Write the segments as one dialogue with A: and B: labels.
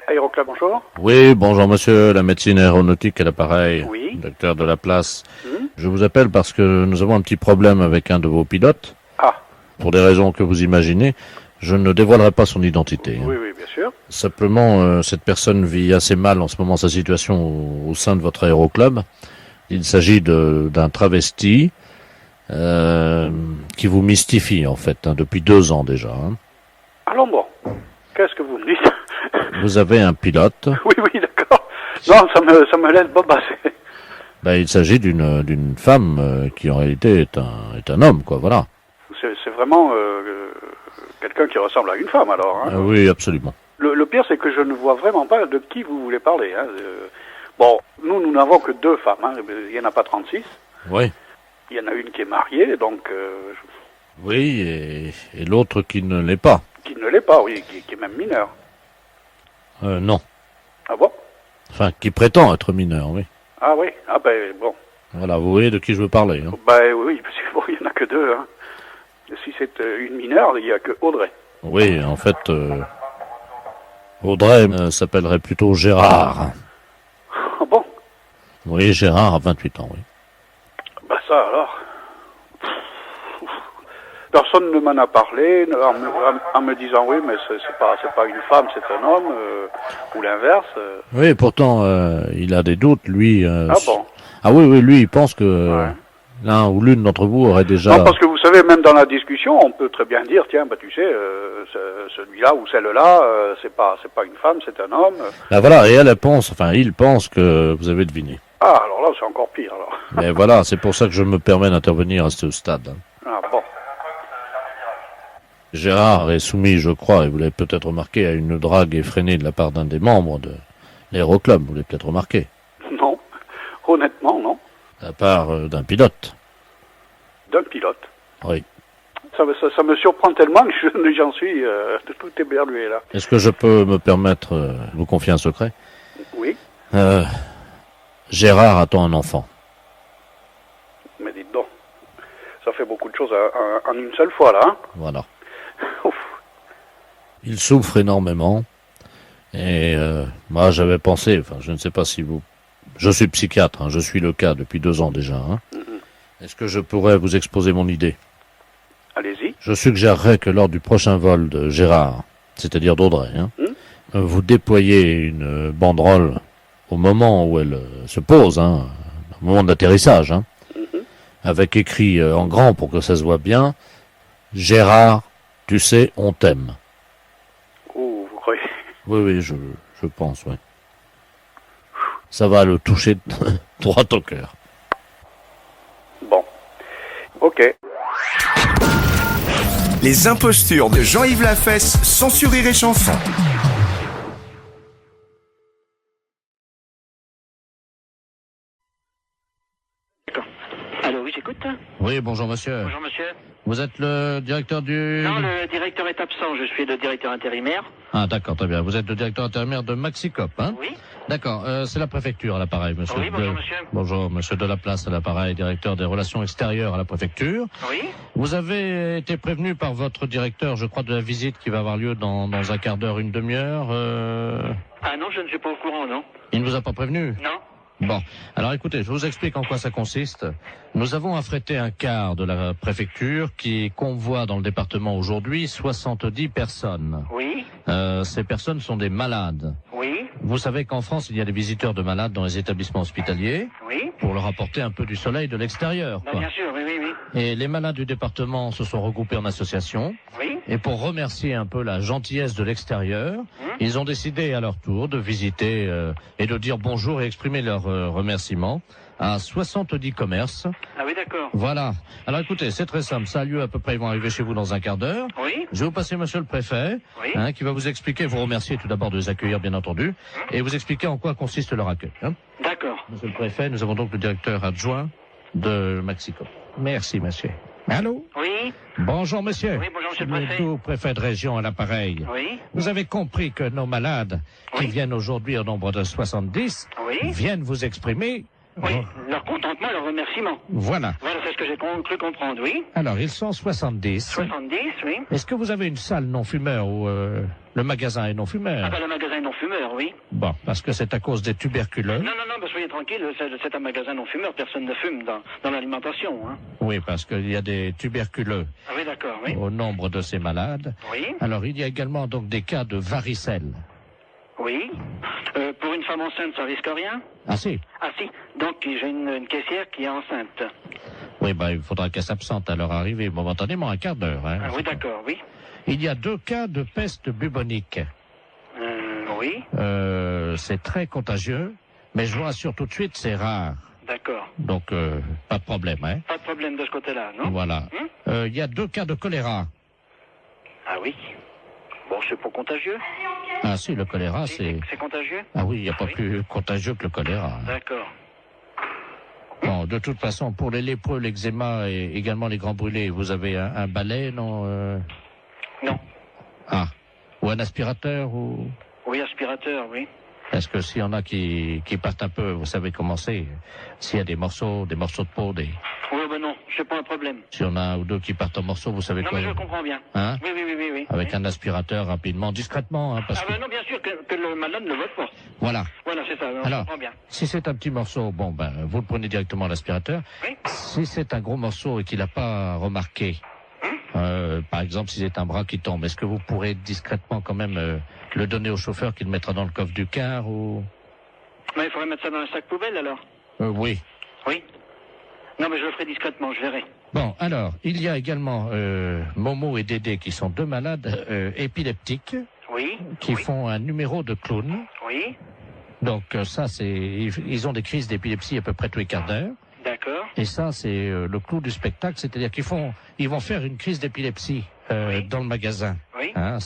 A: Aéroclub, bonjour.
B: Oui, bonjour monsieur, la médecine aéronautique à l'appareil,
A: Oui.
B: docteur de la place. Je vous appelle parce que nous avons un petit problème avec un de vos pilotes.
A: Ah,
B: Pour des raisons que vous imaginez, je ne dévoilerai pas son identité.
A: oui, oui, bien sûr.
B: Simplement, cette personne vit assez mal en ce moment sa situation au sein de votre aéroclub. Il s'agit d'un travesti qui vous mystifie en fait, depuis 2 ans déjà.
A: Allons bon. Qu'est-ce que vous me dites?
B: Vous avez un pilote.
A: Oui, oui, d'accord. Non, ça me laisse bobasser.
B: Il s'agit d'une femme qui en réalité est un homme, quoi. Voilà.
A: C'est vraiment quelqu'un qui ressemble à une femme, alors. Hein.
B: Oui, absolument.
A: Le pire, c'est que je ne vois vraiment pas de qui vous voulez parler. Hein. Bon, nous n'avons que 2 femmes. Hein. Il n'y en a pas 36.
B: Oui.
A: Il y en a une qui est mariée, donc...
B: Oui, et l'autre qui ne l'est pas.
A: Qui ne l'est pas, oui, qui est même mineure.
B: Non.
A: Ah bon?
B: Enfin, qui prétend être mineur, oui.
A: Ah oui, ah ben bon.
B: Voilà, vous voyez de qui je veux parler. Hein.
A: Ben oui, parce que bon, il n'y en a que 2. Hein. Si c'est une mineure, il n'y a que Audrey.
B: Oui, en fait, Audrey s'appellerait plutôt Gérard.
A: Ah bon?
B: Oui, Gérard a 28 ans, oui.
A: Ben ça alors. Personne ne m'en a parlé en me disant oui, mais c'est pas une femme, c'est un homme, ou l'inverse.
B: Oui, pourtant, il a des doutes, lui.
A: Ah bon?
B: Ah oui, lui, il pense que
A: Ouais.
B: l'un ou l'une d'entre vous aurait déjà...
A: Non, parce que vous savez, même dans la discussion, on peut très bien dire, tiens, bah tu sais, celui-là ou celle-là, c'est pas une femme, c'est un homme.
B: Ah, voilà, et elle pense, enfin, il pense que vous avez deviné.
A: Ah, alors là, c'est encore pire, alors.
B: Mais voilà, c'est pour ça que je me permets d'intervenir à ce stade.
A: Ah bon.
B: Gérard est soumis, je crois, et vous l'avez peut-être remarqué, à une drague effrénée de la part d'un des membres de l'aéroclub, vous l'avez peut-être remarqué,
A: Non. Honnêtement, non.
B: de la part d'un pilote.
A: D'un pilote.
B: Oui.
A: Ça me surprend tellement que j'en suis tout éberlué, là.
B: Est-ce que je peux me permettre de vous confier un secret?
A: Oui.
B: Gérard attend un enfant.
A: Mais dites donc. Ça fait beaucoup de choses en une seule fois, là, hein.
B: Voilà.
A: Ouf.
B: Il souffre énormément. Et moi, j'avais pensé, enfin, je ne sais pas si vous... Je suis psychiatre, hein, je suis le cas depuis 2 ans déjà. Hein. Est-ce que je pourrais vous exposer mon idée?
A: Allez-y.
B: Je suggérerais que lors du prochain vol de Gérard, c'est-à-dire d'Audrey, vous déployiez une banderole au moment où elle se pose, au moment de l'atterrissage, avec écrit en grand pour que ça se voit bien, Gérard, tu sais, on t'aime.
A: Oh, vous croyez?
B: Oui, je pense, oui. Ça va le toucher droit au cœur.
A: Bon. Ok.
C: Les impostures de Jean-Yves Lafesse, sans sourire et chanson.
D: Allô, oui, j'écoute.
B: Oui, bonjour monsieur.
D: Bonjour, monsieur.
B: Vous êtes le directeur du...
D: Non, le directeur est absent. Je suis le directeur intérimaire.
B: Ah d'accord, très bien. Vous êtes le directeur intérimaire de Maxicop, hein?
D: Oui.
B: D'accord, c'est la préfecture à l'appareil, monsieur.
D: Oui, bonjour, monsieur.
B: Bonjour, monsieur de la place à l'appareil, directeur des relations extérieures à la préfecture.
D: Oui.
B: Vous avez été prévenu par votre directeur, je crois, de la visite qui va avoir lieu dans un quart d'heure, une demi-heure.
D: Ah non, je ne suis pas au courant, non.
B: Il ne vous a pas prévenu?
D: Non.
B: Bon, alors écoutez, je vous explique en quoi ça consiste. Nous avons affrété un car de la préfecture qui convoie dans le département aujourd'hui 70 personnes.
D: Oui.
B: Ces personnes sont des malades.
D: Oui.
B: Vous savez qu'en France, il y a des visiteurs de malades dans les établissements hospitaliers
D: Oui.
B: pour leur apporter un peu du soleil de l'extérieur,
D: Bah,
B: quoi.
D: bien sûr, oui, oui, oui.
B: Et les malades du département se sont regroupés en association.
D: Oui.
B: Et pour remercier un peu la gentillesse de l'extérieur, ils ont décidé à leur tour de visiter et de dire bonjour et exprimer leur remerciement à 70 commerces.
D: Ah oui, d'accord.
B: Voilà. Alors écoutez, c'est très simple. Ça a lieu à peu près, ils vont arriver chez vous dans un quart d'heure.
D: Oui.
B: Je vais vous passer monsieur le préfet,
D: Oui.
B: qui va vous expliquer, vous remercier tout d'abord de les accueillir, bien entendu, et vous expliquer en quoi consiste leur accueil.
D: D'accord.
B: Monsieur le préfet, nous avons donc le directeur adjoint de Maxicop. Merci, monsieur. Allô?
D: Oui.
B: Bonjour, monsieur.
D: Oui, bonjour, monsieur le préfet.
B: tout préfet de région à l'appareil.
D: Oui.
B: Vous avez compris que nos malades, qui
D: Oui.
B: viennent aujourd'hui au nombre de 70,
D: Oui.
B: viennent vous exprimer...
D: Oui. Leur contentement, leur remerciement.
B: Voilà.
D: Voilà, c'est ce que j'ai cru comprendre, oui.
B: Alors, ils sont 70.
D: 70, oui.
B: Est-ce que vous avez une salle non-fumeur ou le magasin est non-fumeur?
D: Ah ben, le magasin non non-fumeur, oui.
B: Bon, parce que c'est à cause des tuberculeux.
D: Non, soyez tranquille, c'est un magasin non-fumeur, personne ne fume dans l'alimentation. Hein.
B: Oui, parce qu'il y a des tuberculeux
D: Ah oui, d'accord, oui.
B: au nombre de ces malades.
D: Oui.
B: Alors, il y a également donc des cas de varicelle.
D: Oui. Pour une femme enceinte, ça risque rien?
B: Ah si.
D: Ah si, donc j'ai une caissière qui est enceinte.
B: Oui, il faudra qu'elle s'absente à leur arrivée momentanément, un quart d'heure. Hein,
D: Ah oui, d'accord, oui.
B: Il y a 2 cas de peste bubonique.
D: Oui.
B: C'est très contagieux, mais je vous rassure tout de suite, c'est rare.
D: D'accord.
B: Donc, pas de problème. Hein.
D: Pas de problème de ce côté-là, non?
B: Voilà. Il y a 2 cas de choléra.
D: Ah oui. Bon, c'est pas contagieux?
B: Ah si, le choléra, c'est...
D: C'est contagieux?
B: Ah oui, il n'y a pas plus contagieux que le choléra.
D: D'accord.
B: Bon, de toute façon, pour les lépreux, l'eczéma et également les grands brûlés, vous avez un balai, non
D: Non.
B: Ah. Ou un aspirateur ou...
D: Oui, aspirateur, oui.
B: Est-ce que s'il y en a qui partent un peu, vous savez comment c'est? S'il y a des morceaux de peau,
D: Oui, non, c'est pas un problème.
B: s'il y en a un ou 2 qui partent en morceaux, vous savez
D: Non,
B: quoi?
D: mais je comprends bien.
B: Hein?
D: Oui.
B: Avec un aspirateur rapidement, discrètement, hein, parce que...
D: Non, bien sûr que le malade ne vote pas.
B: Voilà.
D: Voilà, c'est ça, je
B: Alors,
D: comprends bien.
B: si c'est un petit morceau, vous le prenez directement à l'aspirateur.
D: Oui.
B: Si c'est un gros morceau et qu'il n'a pas remarqué, par exemple, si c'est un bras qui tombe, est-ce que vous pourrez discrètement quand même le donner au chauffeur qui le mettra dans le coffre du car ou...
D: Mais il faudrait mettre ça dans un sac poubelle, alors?
B: Oui.
D: Oui. Non, mais je le ferai discrètement, je verrai.
B: Bon, alors, il y a également Momo et Dédé qui sont 2 malades épileptiques
D: Oui.
B: qui font un numéro de clown.
D: Oui.
B: Donc ça, ils ont des crises d'épilepsie à peu près tous les quarts d'heure.
D: D'accord.
B: Et ça, c'est le clou du spectacle, c'est-à-dire ils vont faire une crise d'épilepsie dans le magasin.
D: Oui.
B: Hein,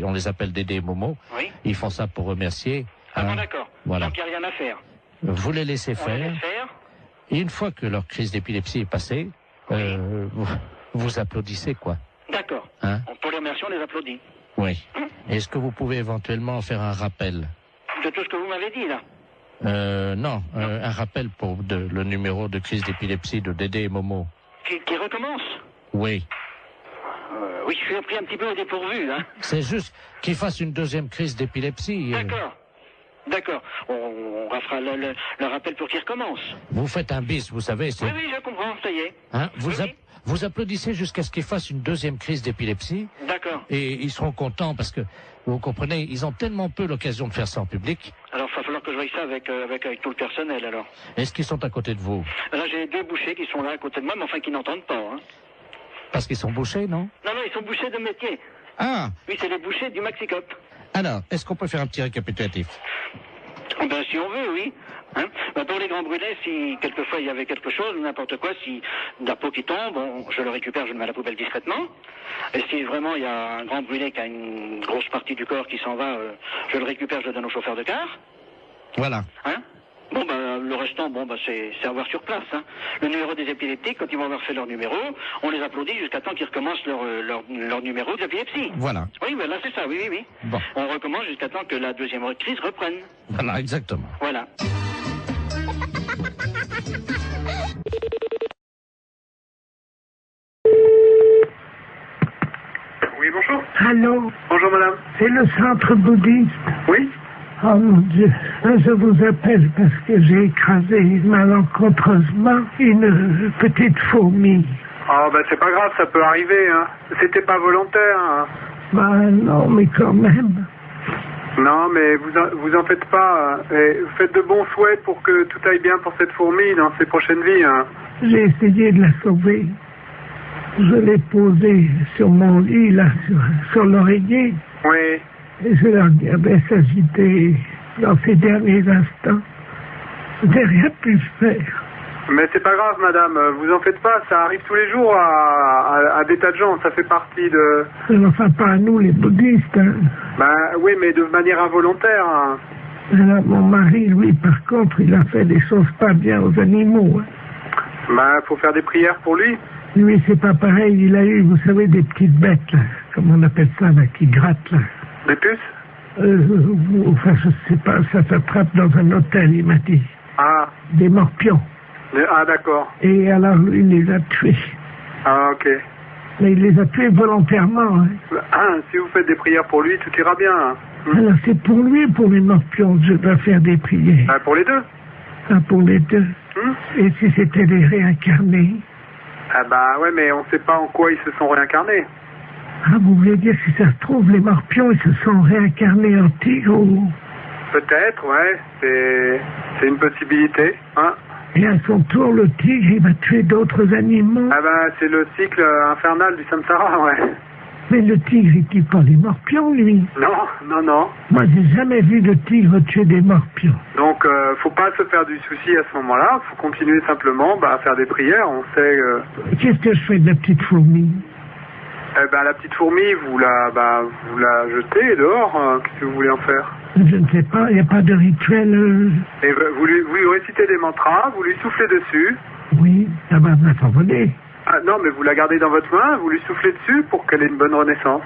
B: on les appelle Dédé et Momo.
D: Oui.
B: Ils font ça pour remercier.
D: Ah bon, d'accord.
B: Voilà.
D: Donc il n'y a rien à faire.
B: Vous les laissez
D: On les
B: faire.
D: laisse faire.
B: Et une fois que leur crise d'épilepsie est passée, vous applaudissez, quoi.
D: D'accord.
B: Hein?
D: Pour les remercier, on les applaudit.
B: Oui. Est-ce que vous pouvez éventuellement faire un rappel?
D: De tout ce que vous m'avez dit, là.
B: Non, un rappel pour le numéro de crise d'épilepsie de Dédé et Momo.
D: Qui recommence?
B: Oui.
D: Oui, je suis pris un petit peu au dépourvu, hein.
B: C'est juste qu'ils fassent une 2e crise d'épilepsie.
D: D'accord. On fera le rappel pour qu'il recommence.
B: Vous faites un bis, vous savez.
D: Oui, je comprends, ça y est.
B: Hein,
D: Oui.
B: vous applaudissez jusqu'à ce qu'ils fassent une 2e crise d'épilepsie.
D: D'accord.
B: Et ils seront contents parce que, vous comprenez, ils ont tellement peu l'occasion de faire ça en public.
D: Alors, il va falloir que je voie ça avec tout le personnel, alors.
B: Est-ce qu'ils sont à côté de vous?
D: Là, j'ai 2 bouchers qui sont là à côté de moi, mais enfin qui n'entendent pas, hein.
B: Parce qu'ils sont bouchés, non?
D: Non, ils sont bouchers de métier.
B: Ah!
D: Oui, c'est les bouchers du Maxicop.
B: Alors, est-ce qu'on peut faire un petit récapitulatif?
D: Ben, si on veut, oui. Hein, pour les grands brûlés, si quelquefois il y avait quelque chose, n'importe quoi, si de la peau qui tombe, je le récupère, je le mets à la poubelle discrètement. Et si vraiment il y a un grand brûlé qui a une grosse partie du corps qui s'en va, je le récupère, je le donne au chauffeur de car.
B: Voilà.
D: Hein? Le restant, c'est à voir sur place. Hein. Le numéro des épileptiques, quand ils vont avoir fait leur numéro, on les applaudit jusqu'à temps qu'ils recommencent leur numéro d'épilepsie.
B: Voilà.
D: Oui, là c'est ça, oui.
B: Bon.
D: On recommence jusqu'à temps que la 2e crise reprenne.
B: Voilà, exactement.
D: Voilà.
A: Oui, bonjour.
E: Allô,
A: Bonjour, madame.
E: c'est le centre bouddhiste.
A: Oui.
E: Oh mon Dieu, je vous appelle parce que j'ai écrasé malencontreusement une petite fourmi.
A: Ah, c'est pas grave, ça peut arriver, hein. C'était pas volontaire, hein.
E: Ben non, mais quand même.
A: Non, mais vous en faites pas. Et faites de bons souhaits pour que tout aille bien pour cette fourmi dans ses prochaines vies, hein.
E: J'ai essayé de la sauver. Je l'ai posée sur mon lit, là, sur l'oreiller.
A: Oui.
E: Et je la regardais s'agiter dans ses derniers instants. Je n'ai rien pu faire.
A: Mais c'est pas grave, madame, vous en faites pas, ça arrive tous les jours à des tas de gens, ça fait partie de...
E: Enfin, pas à nous, les bouddhistes, hein.
A: Oui, mais de manière involontaire, hein.
E: Alors, mon mari, lui, par contre, il a fait des choses pas bien aux animaux, hein.
A: Faut faire des prières pour lui.
E: Lui, c'est pas pareil, il a eu, vous savez, des petites bêtes, là, comme on appelle ça, là, qui grattent, là.
A: Des puces?
E: Enfin, je sais pas, ça s'attrape dans un hôtel, il m'a dit.
A: Ah.
E: Des morpions.
A: Ah, d'accord.
E: Et alors, lui, il les a tués.
A: Ah, ok.
E: Mais il les a tués volontairement, hein.
A: Si vous faites des prières pour lui, tout ira bien, hein.
E: Alors c'est pour lui ou pour les morpions que je dois faire des prières?
F: Ah, pour les deux.
E: Ah, pour les deux. Et si c'était des réincarnés?
F: Ah bah ouais, mais on sait pas en quoi ils se sont réincarnés.
E: Ah, vous voulez dire, si ça se trouve, les morpions, ils se sont réincarnés en tigre ou...
F: Peut-être, ouais, c'est une possibilité, hein.
E: Et à son tour, le tigre, il va tuer d'autres animaux.
F: Ah bah c'est le cycle infernal du samsara, ouais.
E: Mais le tigre, il tue pas les morpions, lui.
F: Non.
E: Moi, j'ai jamais vu de tigre tuer des morpions.
F: Donc, faut pas se faire du souci à ce moment-là. Faut continuer simplement à faire des prières. On sait...
E: Qu'est-ce que je fais de la petite fourmi?
F: Eh ben, la petite fourmi, vous la jetez dehors. Qu'est-ce que vous voulez en faire?
E: Je ne sais pas, il n'y a pas de rituel...
F: Et vous lui récitez des mantras, vous lui soufflez dessus.
E: Oui, ça va s'envoler.
F: Ah non, mais vous la gardez dans votre main, vous lui soufflez dessus pour qu'elle ait une bonne renaissance.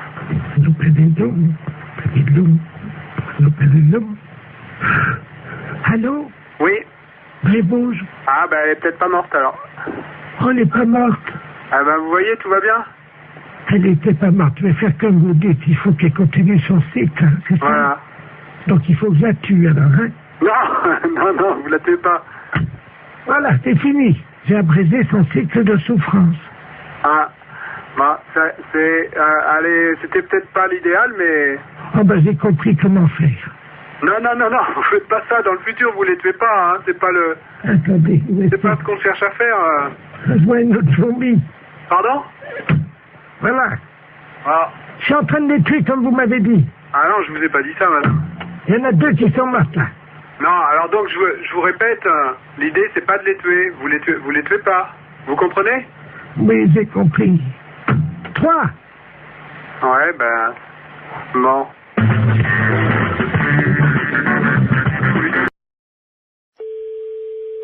E: Allô?
F: Oui.
E: Rébouge.
F: Ah ben, elle est peut-être pas morte alors.
E: Oh, elle n'est pas morte.
F: Ah ben, vous voyez, tout va bien?
E: Elle n'était pas morte. Je vais faire comme vous dites. Il faut qu'elle continue son cycle, hein, c'est ça?
F: Voilà.
E: Donc il faut que je la tue alors, hein?
F: Non, vous la tuez pas.
E: Voilà, c'est fini. J'ai abrégé son cycle de souffrance.
F: Ah, bah, allez, c'était peut-être pas l'idéal, mais...
E: Oh ben j'ai compris comment faire.
F: Non, vous faites pas ça. Dans le futur, vous les tuez pas, hein. C'est pas le...
E: Attendez,
F: C'est pas ce qu'on cherche à faire.
E: Je vois une autre fourmi.
F: Pardon?
E: Voilà.
F: Ah.
E: Je suis en train de les tuer comme vous m'avez dit.
F: Ah non, je vous ai pas dit ça, madame.
E: Il y en a deux qui sont mortes là.
F: Non, alors donc je vous répète, l'idée c'est pas de les tuer. Vous les tuez pas. Vous comprenez?
E: Oui, j'ai compris. 3.
F: Ouais, ben... Bon.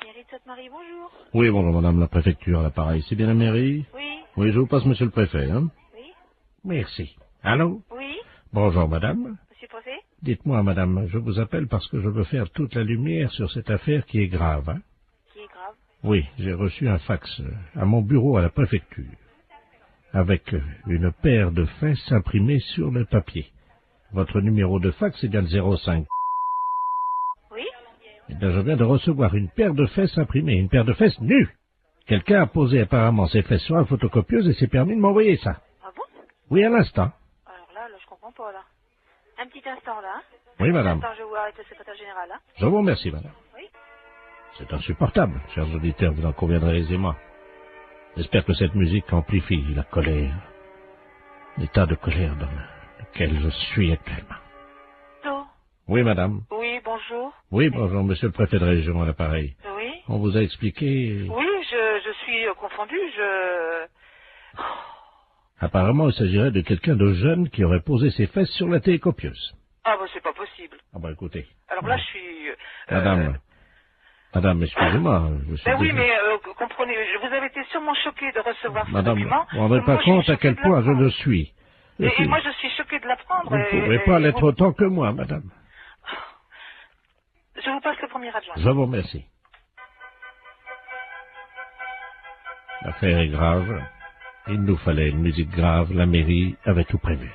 G: Mairie de Sainte-Marie, bonjour.
B: Oui, bonjour madame la préfecture à l'appareil. C'est bien la mairie?
G: Oui.
B: Oui, je vous passe monsieur le préfet, hein?
G: Oui.
B: Merci. Allô?
G: Oui.
B: Bonjour madame.
G: Monsieur le préfet?
B: Dites-moi madame, je vous appelle parce que je veux faire toute la lumière sur cette affaire qui est grave, hein?
G: Qui est grave?
B: Oui, j'ai reçu un fax à mon bureau à la préfecture, avec une paire de fesses imprimées sur le papier. Votre numéro de fax est bien le 05.
G: Oui.
B: Eh bien, je viens de recevoir une paire de fesses imprimées, une paire de fesses nues. Quelqu'un a posé apparemment ses fesses sur la photocopieuse et s'est permis de m'envoyer ça.
G: Ah bon?
B: Oui, à l'instant.
G: Alors là, je comprends pas, là. Un petit instant, là. Hein?
B: Oui, madame.
G: Un petit instant, je vais voir avec le secrétaire général, hein.
B: Je vous remercie, madame.
G: Oui.
B: C'est insupportable, chers auditeurs, vous en conviendrez aisément. J'espère que cette musique amplifie la colère, l'état de colère dans lequel je suis actuellement.
G: Allô?
B: Oui, madame.
G: Oui, bonjour.
B: Oui, bonjour, monsieur le préfet de région à l'appareil.
G: Oui.
B: On vous a expliqué...
G: Oui, je suis confondue,
B: Apparemment, il s'agirait de quelqu'un de jeune qui aurait posé ses fesses sur la télécopieuse.
G: Ah bah c'est pas possible.
B: Ah bah écoutez...
G: Alors là, je suis...
B: Madame, excusez-moi, je suis
G: Ben oui,
B: désolé.
G: mais comprenez, vous avez été sûrement choquée de recevoir ce
B: Madame,
G: document.
B: vous ne vous rendez pas
G: Moi, je suis
B: compte à
G: choquée
B: quel
G: de
B: point je
G: l'apprendre.
B: le suis.
G: Et moi, je suis choquée de l'apprendre.
B: Vous ne pouvez pas l'être autant que moi, madame.
G: Je vous passe le premier adjoint.
B: Je vous remercie. L'affaire est grave. Il nous fallait une musique grave. La mairie avait tout prévu.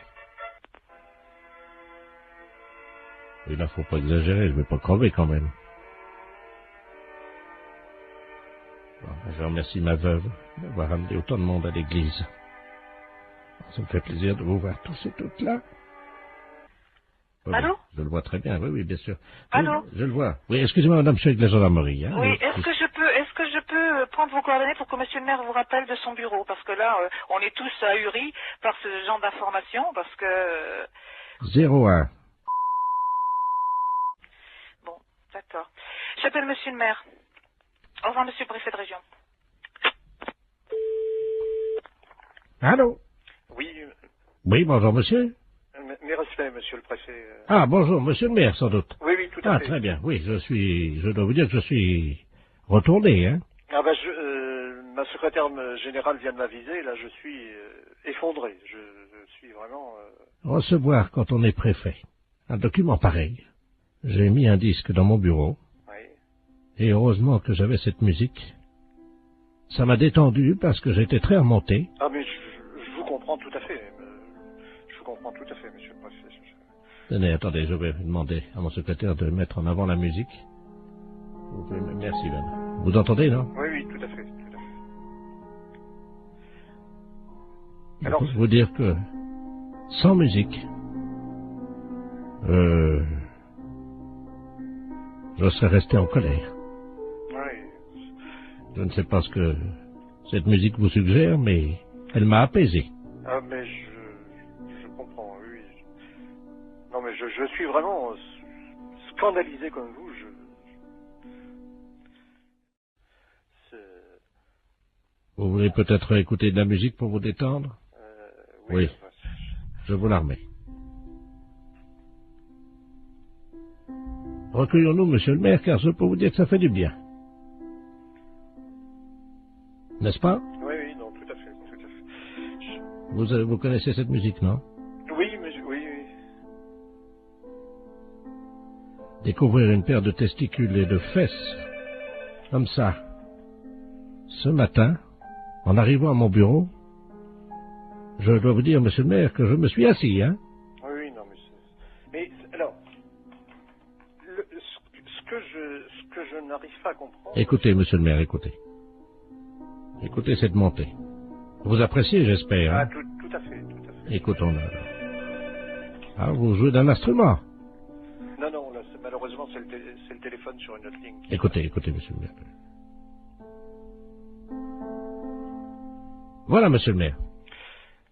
B: Et là, faut pas exagérer. Je vais pas crever quand même. Bon, je remercie ma veuve d'avoir amené autant de monde à l'église. Ça me fait plaisir de vous voir tous et toutes là. Oui,
G: Allô?
B: Je le vois très bien, oui, bien sûr.
G: Allô?
B: Oui, je le vois. Oui, excusez-moi, madame, je suis avec la gendarmerie. Hein.
G: Oui, est-ce que je peux prendre vos coordonnées pour que monsieur le maire vous rappelle de son bureau? Parce que là, on est tous ahuris par ce genre d'informations, parce que...
B: 01.
G: Bon, d'accord. J'appelle monsieur le maire. Au revoir, monsieur le préfet de région.
B: Allô?
H: Oui,
B: Oui, bonjour, monsieur.
H: mes respects, monsieur le préfet.
B: Ah, bonjour, monsieur le maire, sans doute.
H: Oui, tout à
B: Ah,
H: fait.
B: très bien. Oui, je dois vous dire que je suis retourné, hein.
H: Ah bah, ma secrétaire générale vient de m'aviser, là je suis effondré. Je suis vraiment...
B: Recevoir quand on est préfet un document pareil. J'ai mis un disque dans mon bureau.
H: Oui.
B: Et heureusement que j'avais cette musique. Ça m'a détendu parce que j'étais très remonté.
H: Ah mais je vous comprends tout à fait. Je vous comprends tout à fait, monsieur le préfet.
I: Tenez, attendez, je vais demander à mon secrétaire de mettre en avant la musique. Vous pouvez... Merci, Bernard. Vous entendez, non?
H: Oui, oui, tout à fait.
I: Alors, je peux vous dire que sans musique, je serais resté en colère.
H: Oui.
I: Je ne sais pas ce que cette musique vous suggère, mais elle m'a apaisé.
H: Ah, mais je comprends, oui. Non, mais je suis vraiment scandalisé comme vous.
I: Vous voulez peut-être écouter de la musique pour vous détendre? Oui. Je vous la remets. Recueillons-nous, monsieur le maire, car je peux vous dire que ça fait du bien. N'est-ce pas?
H: Oui, non, tout à fait.
I: Vous connaissez cette musique, non?
H: Oui, mais oui.
I: Découvrir une paire de testicules et de fesses, comme ça, ce matin, en arrivant à mon bureau, je dois vous dire, monsieur le maire, que je me suis assis, hein?
H: Oui, non, mais alors, ce que je n'arrive pas à comprendre...
I: Écoutez, monsieur le maire, écoutez. Écoutez cette montée. Vous appréciez, j'espère, hein?
H: Ah, tout à fait.
I: Écoutons-le. Ah, vous jouez d'un instrument?
H: Non, là, malheureusement, c'est le téléphone sur une autre ligne.
I: Écoutez, monsieur le maire. Voilà, monsieur le maire.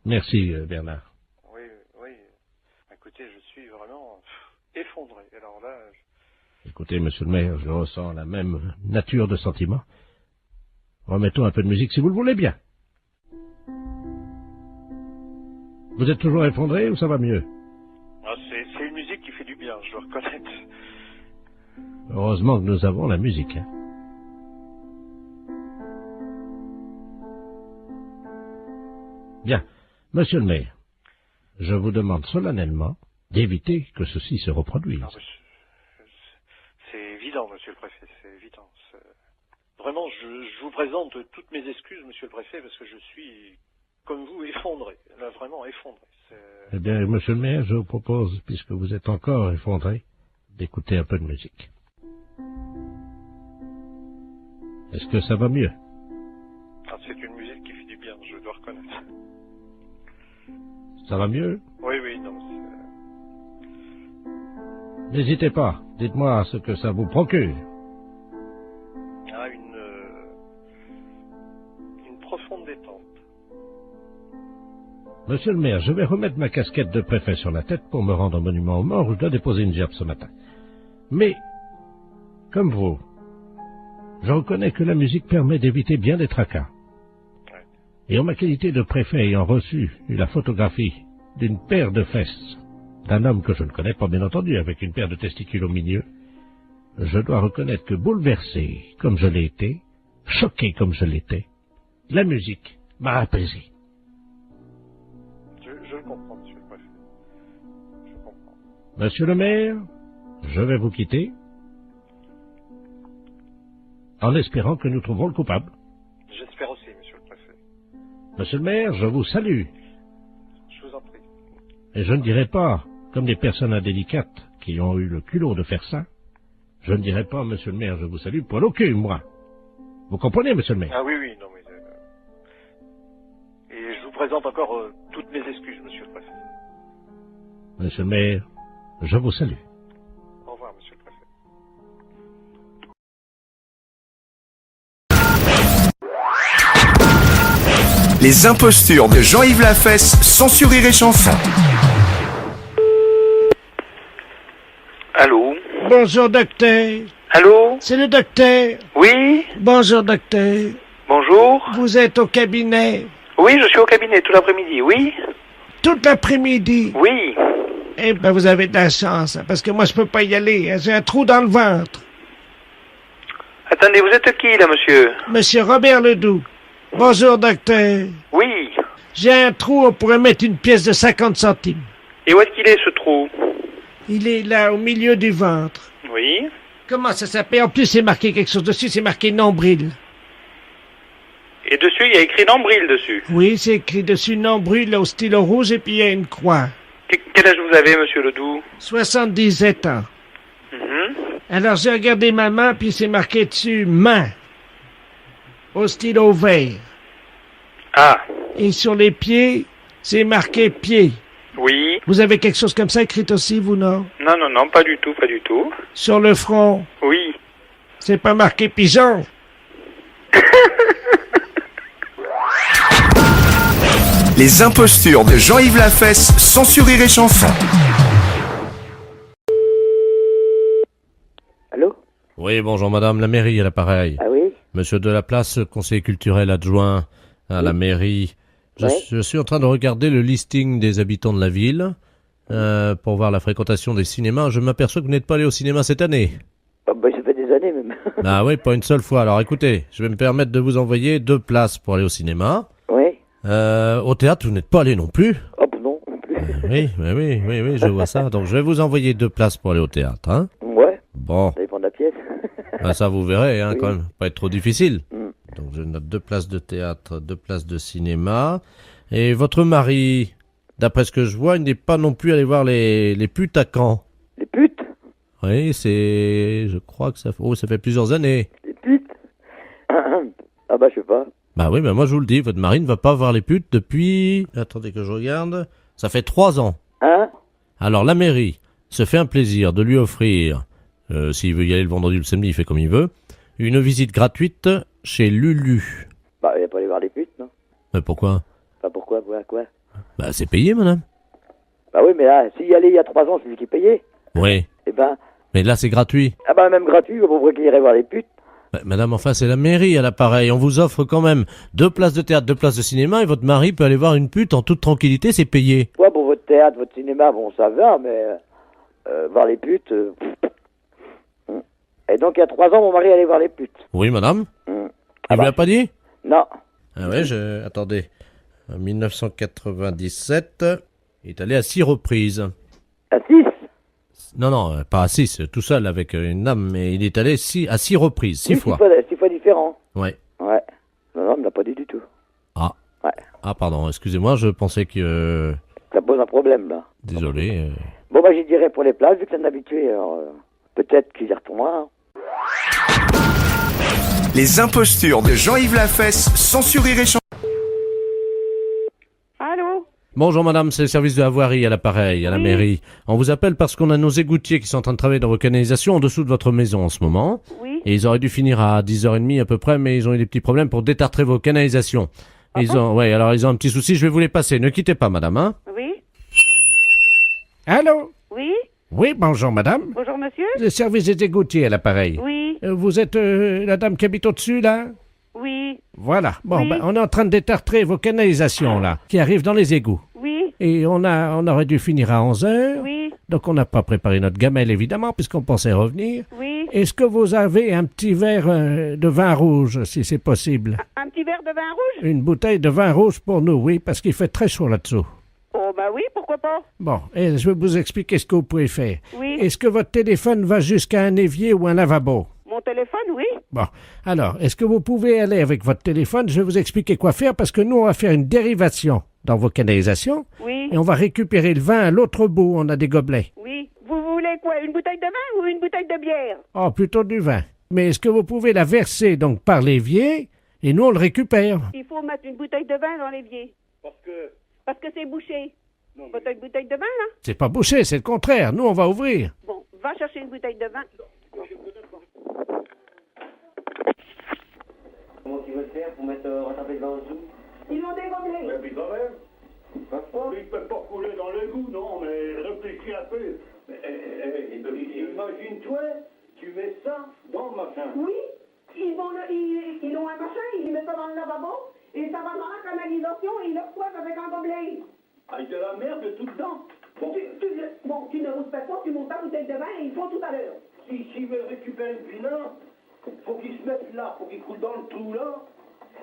I: Merci, Bernard.
H: Oui. Écoutez, je suis vraiment effondré. Alors là...
I: Écoutez, monsieur le maire, je ressens la même nature de sentiment. Remettons un peu de musique si vous le voulez bien. Vous êtes toujours effondré ou ça va mieux?
H: Ah, c'est une musique qui fait du bien, je dois reconnaître.
I: Heureusement que nous avons la musique, hein. Bien. Monsieur le maire, je vous demande solennellement d'éviter que ceci se reproduise.
H: Non, c'est évident, monsieur le préfet, c'est évident. Vraiment, je vous présente toutes mes excuses, monsieur le préfet, parce que je suis, comme vous, effondré. Là, vraiment effondré.
I: Eh bien, monsieur le maire, je vous propose, puisque vous êtes encore effondré, d'écouter un peu de musique. Est-ce que ça va mieux?
H: Ah, c'est une musique qui fait du bien, je dois reconnaître.
I: Ça va mieux?
H: Oui, non,
I: N'hésitez pas, dites-moi ce que ça vous procure.
H: Ah, une profonde détente.
I: Monsieur le maire, je vais remettre ma casquette de préfet sur la tête pour me rendre au monument aux morts où je dois déposer une gerbe ce matin. Mais, comme vous, je reconnais que la musique permet d'éviter bien des tracas. Et en ma qualité de préfet ayant reçu la photographie d'une paire de fesses d'un homme que je ne connais pas bien entendu, avec une paire de testicules au milieu, je dois reconnaître que bouleversé comme je l'ai été, choqué comme je l'étais, la musique m'a apaisé.
H: Je le comprends, monsieur le préfet. Je comprends.
I: Monsieur le maire, je vais vous quitter en espérant que nous trouverons le coupable.
H: J'espère aussi, monsieur le préfet.
I: Monsieur le maire, je vous salue.
H: Je vous en prie.
I: Et je ne dirai pas, comme des personnes indélicates qui ont eu le culot de faire ça, je ne dirai pas, monsieur le maire, je vous salue, poil au cul, moi. Vous comprenez, monsieur le maire?
H: Ah oui, non, mais... Et je vous présente encore toutes mes excuses, monsieur le préfet.
I: Monsieur le maire, je vous salue.
H: Au revoir, monsieur le préfet.
C: Les impostures de Jean-Yves Lafesse, sans sourire et chanson.
J: Allô?
E: Bonjour, docteur.
J: Allô?
E: C'est le docteur.
J: Oui?
E: Bonjour, docteur.
J: Bonjour?
E: Vous êtes au cabinet?
J: Oui, je suis au cabinet tout l'après-midi, oui?
E: Toute l'après-midi?
J: Oui.
E: Eh ben, vous avez de la chance, hein, parce que moi, je peux pas y aller. Hein, j'ai un trou dans le ventre.
J: Attendez, vous êtes qui, là, monsieur?
E: Monsieur Robert Ledoux. Bonjour, docteur.
J: Oui.
E: J'ai un trou, on pourrait mettre une pièce de 50 centimes.
J: Et où est-ce qu'il est, ce trou?
E: Il est là, au milieu du ventre.
J: Oui.
E: Comment ça s'appelle? En plus, c'est marqué quelque chose dessus, c'est marqué nombril.
J: Et dessus, il y a écrit nombril dessus.
E: Oui, c'est écrit dessus nombril au stylo rouge et puis il y a une croix.
J: Quel âge vous avez, monsieur Ledoux?
E: 77 ans.
J: Mhm.
E: Alors j'ai regardé ma main, puis c'est marqué dessus main, au stylo vert.
J: Ah,
E: Et sur les pieds, c'est marqué pied.
J: oui.
E: Vous avez quelque chose comme ça écrit aussi, vous, non?
J: Non, pas du tout, pas du tout.
E: Sur le front,
J: Oui.
E: c'est pas marqué pigeon.
C: Les impostures de Jean-Yves Lafesse, sans sourire et chanson.
K: Allô?
I: Oui, bonjour madame, la mairie à l'appareil.
K: Ah oui?
I: Monsieur Delaplace, conseiller culturel adjoint à la mairie. Je suis en train de regarder le listing des habitants de la ville pour voir la fréquentation des cinémas. Je m'aperçois que vous n'êtes pas allé au cinéma cette année.
K: Oh, bah, ça fait des années même.
I: Ah oui, pas une seule fois. Alors écoutez, je vais me permettre de vous envoyer 2 places pour aller au cinéma.
K: Oui.
I: Au théâtre, vous n'êtes pas allé non plus.
K: Oh non, non plus.
I: Oui, je vois ça. Donc je vais vous envoyer 2 places pour aller au théâtre, hein.
K: Ouais.
I: Bon.
K: Ça dépend de la pièce.
I: Ah, ça vous verrez, hein,
K: Oui.
I: quand même. Pas être trop difficile.
K: Mm.
I: Donc je note 2 places de théâtre, 2 places de cinéma. Et votre mari, d'après ce que je vois, il n'est pas non plus allé voir les putes à Caen.
K: Les putes?
I: Oui, je crois que ça fait plusieurs années.
K: Les putes? Ah bah je sais pas.
I: Bah oui, mais moi je vous le dis, votre mari ne va pas voir les putes depuis... Attendez que je regarde. Ça fait 3 ans.
K: Hein?
I: Alors la mairie se fait un plaisir de lui offrir, s'il veut y aller le vendredi ou le samedi, il fait comme il veut, une visite gratuite chez Lulu.
K: Bah il va pas aller voir les putes, non?
I: Mais pourquoi?
K: Bah pourquoi? Quoi?
I: Bah c'est payé, madame.
K: Bah oui, mais là, s'il y allait il y a 3 ans, c'est lui qui payait.
I: Oui.
K: Eh ben...
I: Mais là c'est gratuit.
K: Ah bah même gratuit, pourquoi qu'il irait voir les putes?
I: Bah, madame, enfin c'est la mairie à l'appareil. On vous offre quand même 2 places de théâtre, 2 places de cinéma et votre mari peut aller voir une pute en toute tranquillité, c'est payé.
K: Ouais, pour votre théâtre, votre cinéma, bon ça va, mais... voir les putes... Et donc il y a 3 ans, mon mari allait voir les putes.
I: Oui, madame.
K: Mm.
I: Il vous l'a pas dit?
K: Non.
I: Ah ouais, attendez. En 1997, il est allé à 6 reprises.
K: À 6?
I: Non, pas à 6, tout seul avec une dame, mais il est allé à 6 reprises, 6 fois.
K: 6 fois différents.
I: Ouais.
K: Ouais. Non, il me l'a pas dit du tout.
I: Ah.
K: Ouais.
I: Ah, pardon, excusez-moi, je pensais que...
K: Ça pose un problème, là.
I: Désolé.
K: Bon, bah, j'y dirais pour les places, vu que c'est un habitué, alors peut-être qu'il y retournera. Hein.
C: Les impostures de Jean-Yves Lafesse, sans sourire et chanson.
L: Allô?
I: Bonjour madame, c'est le service de la voirie à l'appareil, à la mairie. On vous appelle parce qu'on a nos égoutiers qui sont en train de travailler dans vos canalisations en dessous de votre maison en ce moment.
L: Oui.
I: Et ils auraient dû finir à 10h30 à peu près, mais ils ont eu des petits problèmes pour détartrer vos canalisations. Alors ils ont un petit souci, je vais vous les passer. Ne quittez pas madame, hein.
L: Oui.
E: Allô?
L: Oui.
E: Oui, bonjour madame.
L: Bonjour monsieur.
E: Le service des égoutiers à l'appareil.
L: Oui.
E: Vous êtes la dame qui habite au-dessus, là?
L: Oui.
E: Voilà. Bon,
L: Oui.
E: ben, on est en train de détartrer vos canalisations, là, qui arrivent dans les égouts.
L: Oui.
E: Et on aurait dû finir à 11h.
L: Oui.
E: Donc on n'a pas préparé notre gamelle, évidemment, puisqu'on pensait revenir.
L: Oui.
E: Est-ce que vous avez un petit verre de vin rouge, si c'est possible?
L: Un petit verre de vin rouge?
E: Une bouteille de vin rouge pour nous, oui, parce qu'il fait très chaud là-dessous.
L: Oh bah oui, pourquoi pas?
E: Bon, et je vais vous expliquer ce que vous pouvez faire.
L: Oui.
E: Est-ce que votre téléphone va jusqu'à un évier ou un lavabo?
L: Mon téléphone, oui.
E: Bon, alors, est-ce que vous pouvez aller avec votre téléphone? Je vais vous expliquer quoi faire, parce que nous, on va faire une dérivation dans vos canalisations.
L: Oui.
E: Et on va récupérer le vin à l'autre bout, on a des gobelets.
L: Oui. Vous voulez quoi? Une bouteille de vin ou une bouteille de bière?
E: Oh, plutôt du vin. Mais est-ce que vous pouvez la verser, donc, par l'évier, et nous, on le récupère?
L: Il faut mettre une bouteille de vin dans l'évier. Parce que c'est bouché. Votre bouteille de vin, là?
E: C'est pas bouché, c'est le contraire. Nous, on va ouvrir.
L: Bon, va chercher une bouteille de vin.
K: Comment tu veux le faire pour mettre rattraper le vin en dessous?
L: Ils l'ont dégommelé.
A: Mais puis quand même, il ne peut pas couler dans l'égout, non, mais réfléchis un peu. Imagine-toi, tu mets ça dans le machin.
L: Oui, ils ont un machin, ils le mettent ça dans le lavabo, et ça va dans la canalisation, et ils le reçoivent avec un gobelet.
A: Avec de la merde tout dedans.
L: Bon, tu ne respectes pas, tu montes ta bouteille de vin, et ils font tout à l'heure.
A: S'ils veulent récupérer le vin, faut qu'ils se mettent là, faut qu'ils coulent dans le trou là.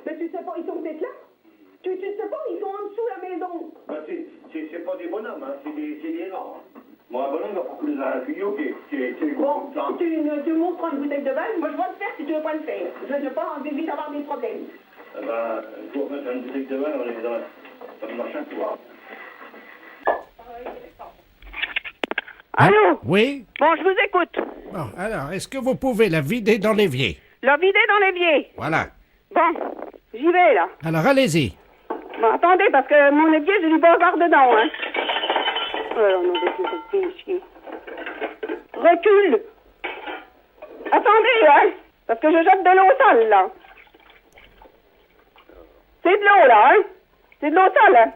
L: Mais tu sais pas, ils sont peut-être là. Tu sais pas, ils sont en dessous de la maison.
A: Ben, c'est pas des bonhommes, hein, c'est des rats. Hein. Moi, un bonhomme, il va pas couler dans un tuyau qui est
L: Bon,
A: comme ça.
L: tu montres une bouteille de vin, moi je vais le faire si tu veux pas le faire. Je ne veux pas vite avoir des problèmes.
A: Eh ben, il faut mettre une bouteille de vin dans le machin, tu vois.
L: Allô?
I: Oui?
L: Bon, je vous écoute.
I: Bon, alors, est-ce que vous pouvez la vider dans l'évier?
L: La vider dans l'évier.
I: Voilà.
L: Bon, j'y vais, là.
I: Alors, allez-y.
L: Bon, attendez, parce que mon évier, j'ai du bazar dedans, hein. Oh, non, c'est chier. Recule. Attendez, hein, parce que je jette de l'eau sale, là. C'est de l'eau, là, hein. C'est de l'eau sale, hein.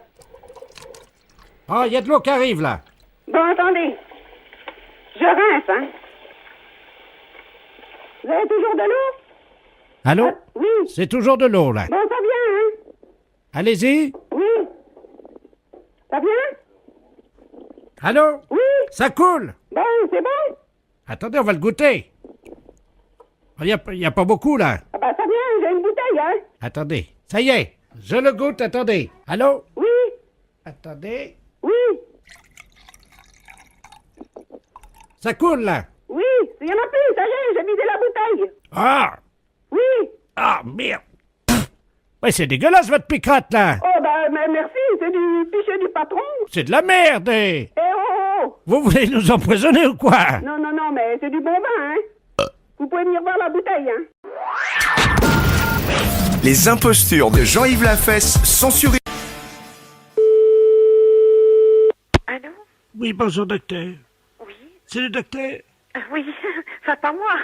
I: Oh, il y a de l'eau qui arrive, là.
L: Bon, attendez. Je rince, hein. Vous avez toujours de l'eau?
I: Allô?
L: Oui.
I: C'est toujours de l'eau, là.
L: Bon, ça vient, hein.
I: Allez-y.
L: Oui. Ça vient?
I: Allô?
L: Oui.
I: Ça coule.
L: Bon, c'est bon?
I: Attendez, on va le goûter. Il n'y a pas beaucoup, là.
L: Ah ben, ça vient, j'ai une bouteille, hein.
I: Attendez. Ça y est. Je le goûte, attendez. Allô?
L: Oui.
I: Attendez.
L: Oui.
I: Ça coule, là.
L: Oui. Il y en a plus, ça y est, j'ai vidé la bouteille.
I: Ah!
L: Oui.
I: Ah, merde. Ouais, c'est dégueulasse, votre picotte, là.
L: Oh, ben, mais merci, c'est du pichet du patron.
I: C'est de la merde,
L: Eh oh.
I: Vous voulez nous empoisonner ou quoi?
L: Non, non, non, mais c'est du bon vin, hein. Vous pouvez venir voir la bouteille, hein.
C: Les impostures de Jean-Yves Lafesse, censurées.
M: Allô?
I: Oui, bonjour, docteur.
M: Oui?
I: C'est le docteur?
M: Oui, enfin pas moi.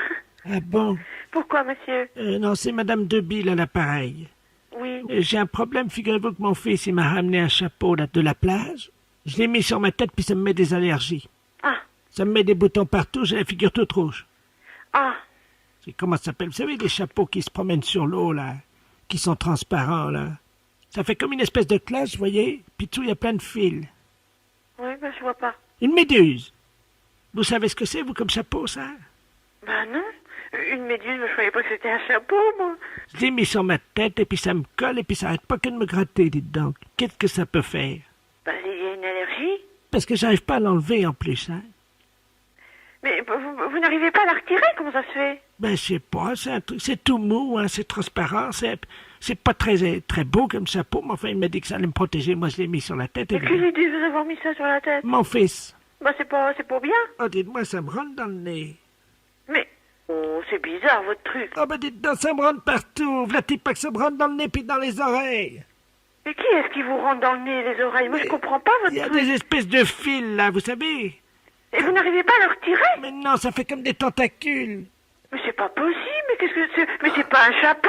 I: Ah bon?
M: Pourquoi, monsieur?
I: Non, c'est Madame Debille à l'appareil.
M: Oui.
I: J'ai un problème, figurez-vous que mon fils, il m'a ramené un chapeau là, de la plage. Je l'ai mis sur ma tête, puis ça me met des allergies.
M: Ah.
I: Ça me met des boutons partout, j'ai la figure toute rouge.
M: Ah.
I: C'est comment ça s'appelle? Vous savez, les chapeaux qui se promènent sur l'eau, là, qui sont transparents, là. Ça fait comme une espèce de cloche, vous voyez? Puis tout, il y a plein de fils.
M: Oui, ben je vois pas.
I: Une méduse. Vous savez ce que c'est, vous, comme chapeau, ça?
M: Ben non. Une méduse, je croyais pas que c'était un chapeau, moi.
I: Je l'ai mis sur ma tête, et puis ça me colle, et puis ça arrête pas que de me gratter, dites donc. Qu'est-ce que ça peut faire?
M: Ben, il y a une allergie.
I: Parce que j'arrive pas à l'enlever, en plus, hein.
M: Mais vous n'arrivez pas à la retirer, comment ça se fait?
I: Ben, je sais pas, c'est un truc, c'est tout mou, hein, c'est transparent, c'est pas très beau comme chapeau, mais enfin, il m'a dit que ça allait me protéger, moi je l'ai mis sur la tête,
M: Mais
I: évidemment.
M: quelle idée de vous avoir mis ça sur la tête?
I: Mon fils.
M: Ben, c'est pas bien.
I: Oh, dites-moi, ça me rentre dans le nez.
M: Mais, oh, c'est bizarre, votre truc.
I: Oh, ben, dites donc, ça me rentre partout, v'là-t-il pas que ça me rentre dans le nez puis dans les oreilles?
M: Mais qui est-ce qui vous rentre dans le nez et les oreilles? Moi, je comprends pas votre
I: Il y a
M: truc.
I: des espèces de fils, là, vous savez?
M: Et vous n'arrivez pas à le retirer?
I: Mais non, ça fait comme des tentacules.
M: Mais c'est pas possible, mais qu'est-ce que c'est? Mais c'est pas un chapeau?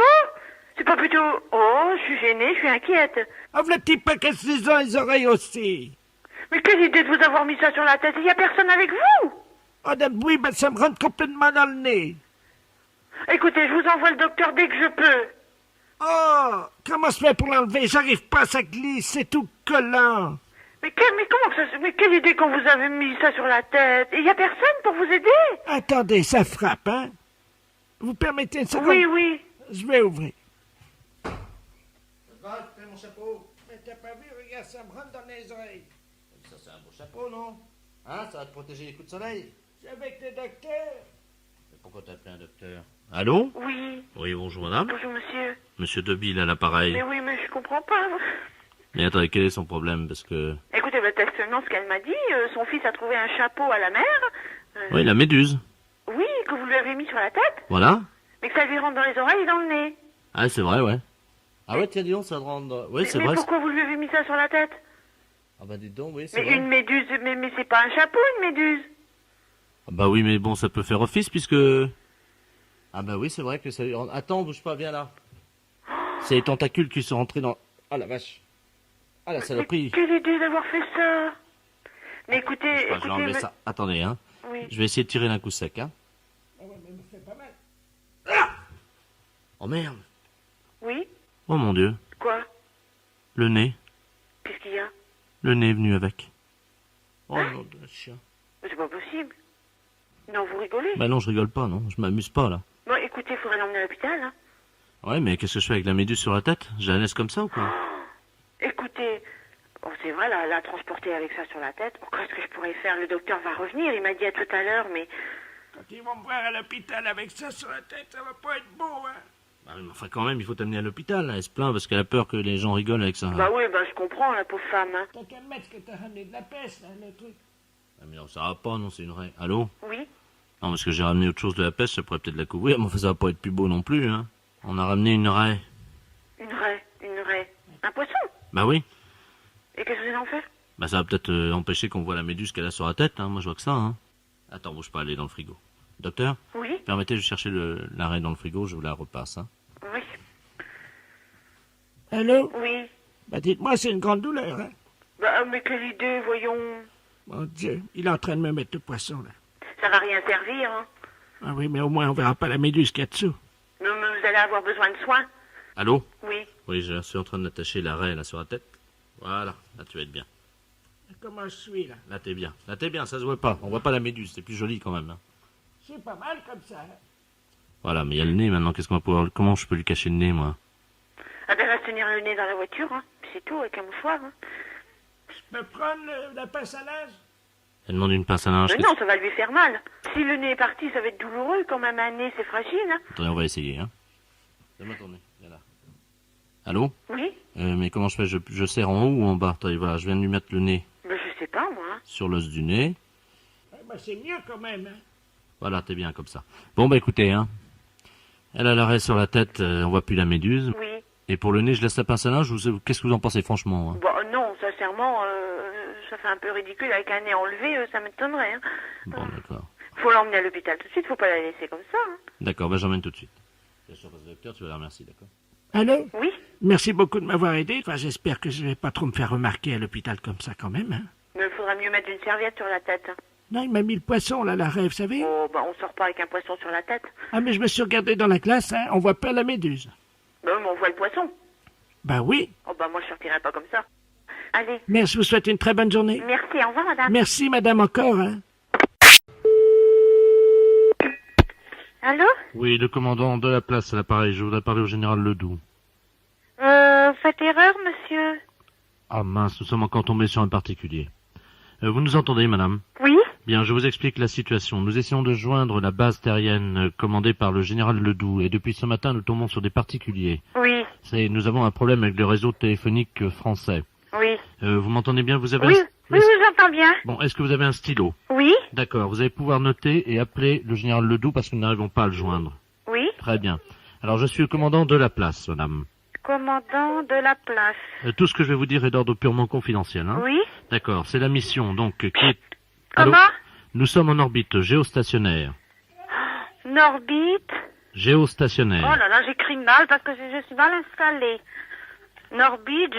M: C'est pas plutôt... Oh, je suis gênée, je suis inquiète.
I: Oh, v'là-t-il pas que les oreilles aussi?
M: Mais quelle idée de vous avoir mis ça sur la tête? Il y a personne avec vous?
I: Oh, oui, ben, ça me rentre complètement dans le nez.
M: Écoutez, je vous envoie le docteur dès que je peux.
I: Oh, comment se fait pour l'enlever? J'arrive pas, ça glisse, c'est tout collant.
M: Mais comment que ça se... Mais quelle idée quand vous avez mis ça sur la tête? Il y a personne pour vous aider?
I: Attendez, ça frappe, hein? Vous permettez une seconde?
M: Oui, oui.
I: Je vais ouvrir. Fais mon chapeau. Mais t'as pas vu, regarde, ça me rentre dans les oreilles.
B: Ça, c'est un beau chapeau, non? Hein, ça va te protéger les coups de soleil?
I: C'est avec le docteur.
B: Mais pourquoi t'as appelé un docteur? Allô?
M: Oui.
B: Oui, bonjour madame.
M: Bonjour, monsieur.
B: Monsieur Debille à l'appareil.
M: Mais oui, mais je comprends pas.
B: Mais attendez, quel est son problème? Parce que...
M: Écoutez, votre excellence, ce qu'elle m'a dit, son fils a trouvé un chapeau à la mer.
B: Oui, la méduse.
M: Oui, que vous lui avez mis sur la tête,
B: Voilà.
M: mais que ça lui rentre dans les oreilles et dans le nez.
B: Ah, c'est vrai, ouais. Ah ouais, tiens, dis donc, ça te rentre... Oui, c'est
M: Mais
B: vrai.
M: pourquoi vous lui avez mis ça sur la tête?
B: Ah bah dites donc, oui, c'est
M: Mais
B: vrai.
M: une méduse, mais c'est pas un chapeau, une méduse.
B: Ah bah oui, mais bon, ça peut faire office puisque... Ah bah oui, c'est vrai que ça lui rentre... Attends, bouge pas, viens là. C'est les tentacules qui sont rentrés dans... Ah la vache. Ah la saloperie.
M: Quelle idée d'avoir fait ça. Mais écoutez,
B: Je vais
M: écoutez,
B: enlever ça. Attendez, hein.
M: Oui.
B: Je vais essayer de tirer d'un coup sec, hein.
I: Oh, ouais, mais me fait pas mal.
B: Oh merde.
M: Oui.
B: Oh mon Dieu.
M: Quoi?
B: Le nez.
M: Qu'est-ce qu'il y a?
B: Le nez est venu avec. Oh non, de chien.
M: Mais c'est pas possible. Non, vous rigolez?
B: Bah non, je rigole pas, non. Je m'amuse pas, là.
M: Bon, écoutez, il faudrait l'emmener à l'hôpital, hein.
B: Ouais, mais qu'est-ce que je fais avec la méduse sur la tête? Je la laisse comme ça ou quoi?
M: Écoutez, bon, c'est vrai, la transporter avec ça sur la tête. Qu'est-ce que je pourrais faire? Le docteur va revenir, il m'a dit à tout à l'heure, mais...
I: Quand ils vont me voir à l'hôpital avec ça sur la tête, ça va pas être beau, hein?
B: Bah, mais enfin, quand même, il faut t'amener à l'hôpital, là. Elle se plaint parce qu'elle a peur que les gens rigolent avec ça.
M: Bah oui, bah je comprends, la pauvre femme, hein.
I: T'as qu'à mettre que t'as ramené de la peste, là, le truc.
B: Ah, mais non, ça va pas, non, c'est une raie. Allô?
M: Oui.
B: Non, parce que j'ai ramené autre chose de la pêche, ça pourrait peut-être la couvrir, mais enfin, ça va pas être plus beau non plus, hein. On a ramené une raie.
M: Une raie. Un poisson?
B: Bah oui.
M: Et qu'est-ce que vous en faites?
B: Bah ça va peut-être empêcher qu'on voit la méduse qu'elle a sur la tête, hein. Moi je vois que ça, hein. Attends, bouge pas, elle est dans le frigo. Docteur?
M: Oui.
B: Permettez de chercher la raie dans le frigo, je vous la repasse, hein.
M: Oui.
I: Allô?
M: Oui.
I: Bah dites-moi, c'est une grande douleur, hein?
M: Bah, mais quelle idée, voyons.
I: Mon Dieu, il est en train de me mettre le poisson, là.
M: Ça va rien servir, hein.
I: Ah oui, mais au moins on verra pas la méduse qu'il y a dessous.
M: Non, mais vous allez avoir besoin de soins.
B: Allô?
M: Oui.
B: Oui, je suis en train d'attacher la raie là sur la tête. Voilà, là tu vas être bien.
I: Comment je suis, là?
B: Là t'es bien. Là t'es bien, ça se voit pas. On voit pas la méduse, c'est plus joli quand même, hein.
I: C'est pas mal comme ça, hein?
B: Voilà, mais il y a le nez maintenant, qu'est-ce qu'on va pouvoir... Comment je peux lui cacher le nez, moi?
M: Ah ben, elle va se tenir le nez dans la voiture, hein. C'est tout, avec un mouchoir, hein.
I: Je peux prendre la pince à linge?
B: Elle demande une pince à linge.
M: Mais non, ça va lui faire mal. Si le nez est parti, ça va être douloureux, quand même un nez, c'est fragile, hein.
B: Attendez, on va essayer, hein. Donne-moi ton nez, viens là. Allô?
M: Oui.
B: Mais comment je fais? Je serre en haut ou en bas? Attendez, voilà, je viens de lui mettre le nez
M: Ben, je sais pas, moi.
B: sur l'os du nez.
I: Bah, c'est mieux quand même, hein?
B: Voilà, t'es bien comme ça. Bon, bah écoutez, hein. Elle a l'arrêt sur la tête, on voit plus la méduse.
M: Oui.
B: Et pour le nez, je laisse la pince à linge, qu'est-ce que vous en pensez, franchement, hein?
M: Bon, non, sincèrement, ça fait un peu ridicule avec un nez enlevé, ça m'étonnerait, hein.
B: Bon, d'accord.
M: Faut l'emmener à l'hôpital tout de suite, faut pas la laisser comme ça, hein.
B: D'accord, bah j'emmène tout de suite. Bien sûr, le docteur, tu vas la remercier, d'accord?
I: Allô?
M: Oui.
I: Merci beaucoup de m'avoir aidé. Enfin, j'espère que je vais pas trop me faire remarquer à l'hôpital comme ça quand même, hein?
M: Mais il faudra mieux mettre une serviette sur la tête, hein.
I: Non, il m'a mis le poisson, là, la raie, vous savez?
M: Oh, bah, on sort pas avec un poisson sur la tête.
I: Ah, mais je me suis regardé dans la glace, hein, on voit pas la méduse.
M: Ben, mais on voit le poisson.
I: Bah oui.
M: Oh, bah, moi, je sortirai pas comme ça. Allez.
I: Mais je vous souhaite une très bonne journée.
M: Merci, au revoir, madame.
I: Merci, madame, encore, hein.
M: Allô?
B: Oui, le commandant de la place à l'appareil, je voudrais parler au général Ledoux.
M: Faites erreur, monsieur.
B: Ah mince, nous sommes encore tombés sur un particulier. Vous nous entendez, madame?
M: Oui.
B: Bien, je vous explique la situation. Nous essayons de joindre la base terrienne commandée par le général Ledoux, et depuis ce matin, nous tombons sur des particuliers.
M: Oui.
B: Nous avons un problème avec le réseau téléphonique français.
M: Oui.
B: Vous m'entendez bien? Vous avez
M: Oui, oui, je vous entends bien.
B: Bon, est-ce que vous avez un stylo?
M: Oui.
B: D'accord, vous allez pouvoir noter et appeler le général Ledoux parce que nous n'arrivons pas à le joindre.
M: Oui.
B: Très bien. Alors, je suis le commandant de la place, madame.
M: Commandant de la place.
B: Tout ce que je vais vous dire est d'ordre purement confidentiel, hein?
M: Oui.
B: D'accord, c'est la mission, donc, qui est...
M: Comment?
B: Allô? Nous sommes en orbite géostationnaire.
M: Norbite.
B: Géostationnaire.
M: Oh là là, j'écris mal parce que je suis mal installée. Norbite,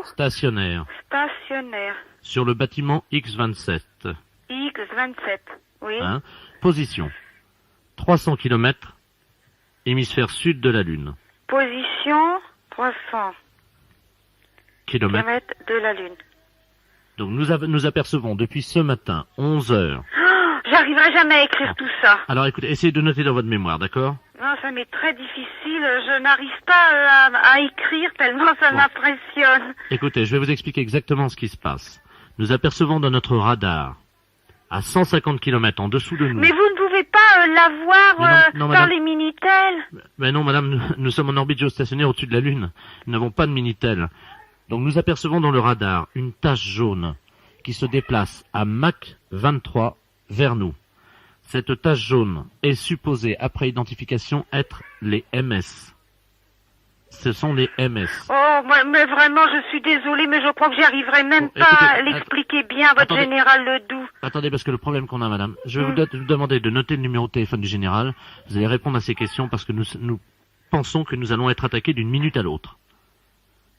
B: Stationnaire.
M: Stationnaire.
B: Sur le bâtiment X27.
M: X27. Oui.
B: Hein? Position. 300 km, hémisphère sud de la Lune.
M: Position 300
B: Kilomètres
M: kilomètres de la Lune.
B: Donc nous apercevons depuis ce matin, 11 heures.
M: Oh, j'arriverai jamais à écrire tout ça.
B: Alors écoutez, essayez de noter dans votre mémoire, d'accord?
M: Non, ça m'est très difficile. Je n'arrive pas à écrire tellement ça m'impressionne.
B: Écoutez, je vais vous expliquer exactement ce qui se passe. Nous apercevons dans notre radar, à 150 km en dessous de nous...
M: Mais vous ne pouvez pas l'avoir
B: non,
M: dans
B: madame.
M: les Minitel.
B: Mais non, madame, nous sommes en orbite géostationnaire au-dessus de la Lune. Nous n'avons pas de Minitel. Donc nous apercevons dans le radar une tache jaune qui se déplace à Mach 23 vers nous. Cette tache jaune est supposée, après identification, être les MS. Ce sont les MS.
M: Oh, mais vraiment, je suis désolée, mais je crois que j'y arriverai même pas à l'expliquer bien à votre général Ledoux.
B: Attendez, parce que le problème qu'on a, madame, je vais vous demander de noter le numéro de téléphone du général. Vous allez répondre à ces questions parce que nous pensons que nous allons être attaqués d'une minute à l'autre.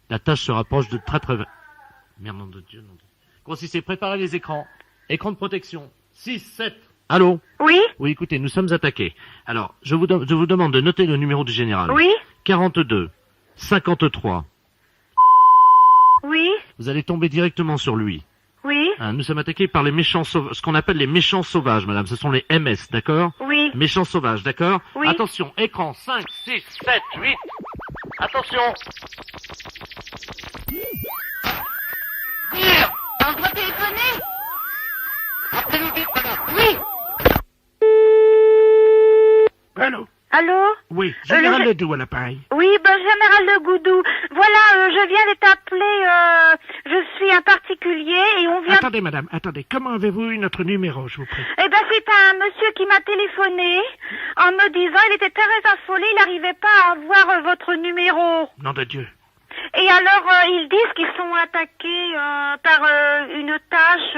B: La tâche se rapproche de très... Merde, nom de Dieu, nom de... Grossissez, préparez les écrans. Écran de protection. 6, 7... Allô?
M: Oui?
B: Oui, écoutez, nous sommes attaqués. Alors, je vous demande de noter le numéro du général.
M: Oui?
B: 42, 53.
M: Oui?
B: Vous allez tomber directement sur lui.
M: Oui?
B: Nous sommes attaqués par les méchants sauvages, ce qu'on appelle les méchants sauvages, madame. Ce sont les MS, d'accord?
M: Oui.
B: Méchants sauvages, d'accord?
M: Oui.
B: Attention, écran 5, 6, 7, 8. Attention!
M: On doit téléphoner? Oui.
I: Allô?
L: Allô?
I: Oui, général Ledoux à l'appareil.
L: Oui, général Le Goudou. Voilà, je viens de t'appeler,
N: Je suis un particulier et on vient...
I: Attendez, madame, attendez. Comment avez-vous eu notre numéro, je vous prie?
N: Eh ben, c'est un monsieur qui m'a téléphoné en me disant, il était très affolé, il n'arrivait pas à avoir votre numéro.
I: Nom de Dieu.
N: Et alors, ils disent qu'ils sont attaqués par une tâche,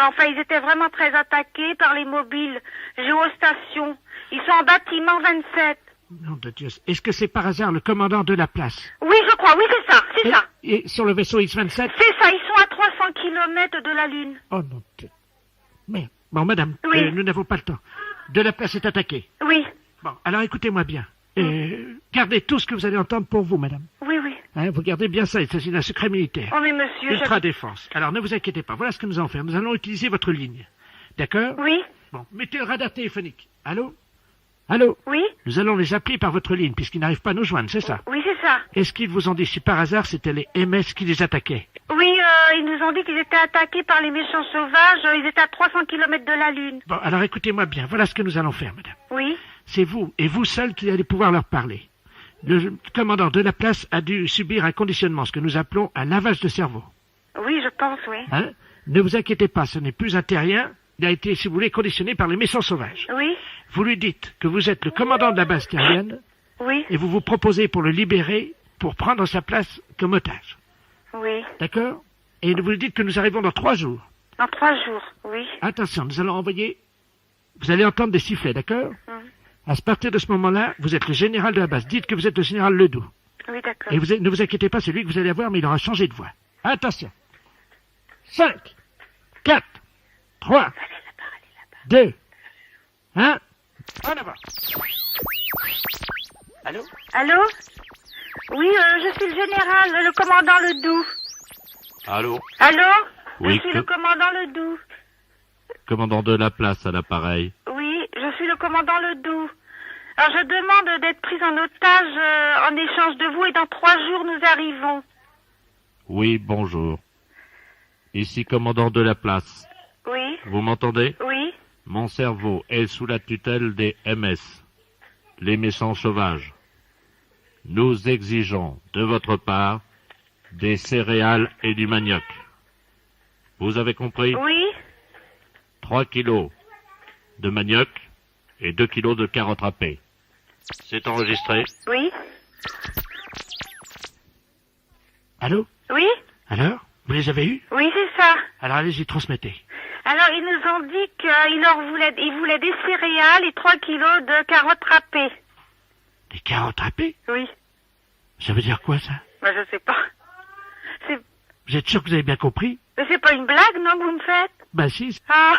N: enfin, ils étaient vraiment très attaqués par les mobiles, géostations. Ils sont en bâtiment 27.
I: Nom de Dieu. Est-ce que c'est par hasard le commandant de la place?
N: Oui, je crois, oui, c'est ça, c'est ça.
I: Et sur le vaisseau X-27?
N: C'est ça, ils sont à 300 kilomètres de la Lune.
I: Oh non. Merde. Bon, madame,
N: oui.
I: Nous n'avons pas le temps. De la place est attaquée.
N: Oui.
I: Bon, alors écoutez-moi bien. Gardez tout ce que vous allez entendre pour vous, madame.
N: Oui, oui.
I: Hein, vous gardez bien ça, il s'agit d'un secret militaire.
N: Oh, mais monsieur...
I: Ultra défense. Alors ne vous inquiétez pas, voilà ce que nous allons faire. Nous allons utiliser votre ligne. D'accord?
N: Oui.
I: Bon, mettez le radar téléphonique. Allô? Allô?
N: Oui.
I: Nous allons les appeler par votre ligne, puisqu'ils n'arrivent pas à nous joindre, c'est ça?
N: Oui, c'est ça.
I: Est-ce qu'ils vous ont dit si par hasard c'était les MS qui les attaquaient?
N: Oui, ils nous ont dit qu'ils étaient attaqués par les méchants sauvages, ils étaient à 300 kilomètres de la Lune.
I: Bon, alors écoutez-moi bien, voilà ce que nous allons faire, madame.
N: Oui.
I: C'est vous, et vous seul, qui allez pouvoir leur parler. Le commandant de la place a dû subir un conditionnement, ce que nous appelons un lavage de cerveau.
N: Oui, je pense, oui.
I: Hein? Ne vous inquiétez pas, ce n'est plus un terrien. Il a été, si vous voulez, conditionné par les méchants sauvages.
N: Oui.
I: Vous lui dites que vous êtes le commandant de la base terrienne.
N: Oui.
I: Et vous vous proposez pour le libérer, pour prendre sa place comme otage.
N: Oui.
I: D'accord? Et vous lui dites que nous arrivons dans 3 jours.
N: Dans 3 jours, oui.
I: Attention, nous allons envoyer... Vous allez entendre des sifflets, d'accord? À partir de ce moment-là, vous êtes le général de la base. Dites que vous êtes le général Ledoux.
N: Oui, d'accord.
I: Et ne vous inquiétez pas, c'est lui que vous allez avoir, mais il aura changé de voix. Attention. 5, 4, 3, 2, 1. En avant. Allô?
N: Allô? Oui, je suis le général, le commandant Ledoux.
B: Allô?
N: Allô?
B: Oui,
N: je suis le commandant Ledoux.
B: Commandant de la place à l'appareil.
N: Oui, je suis le commandant Ledoux. Alors je demande d'être prise en otage en échange de vous et dans 3 jours nous arrivons.
B: Oui, bonjour. Ici commandant de la place.
N: Oui.
B: Vous m'entendez?
N: Oui.
B: Mon cerveau est sous la tutelle des MS, les méchants sauvages. Nous exigeons de votre part des céréales et du manioc. Vous avez compris?
N: Oui.
B: 3 kilos de manioc et 2 kilos de carottes râpées. C'est enregistré?
N: Oui.
I: Allô?
N: Oui.
I: Alors? Vous les avez eus?
N: Oui, c'est ça.
I: Alors allez-y, transmettez.
N: Alors, ils nous ont dit qu'ils voulaient des céréales et 3 kilos de carottes râpées.
I: Des carottes râpées?
N: Oui.
I: Ça veut dire quoi, ça?
N: Ben, je sais pas.
I: Vous êtes sûr que vous avez bien compris?
N: Mais c'est pas une blague, non, que vous me faites?
I: Ben si.
N: Ah.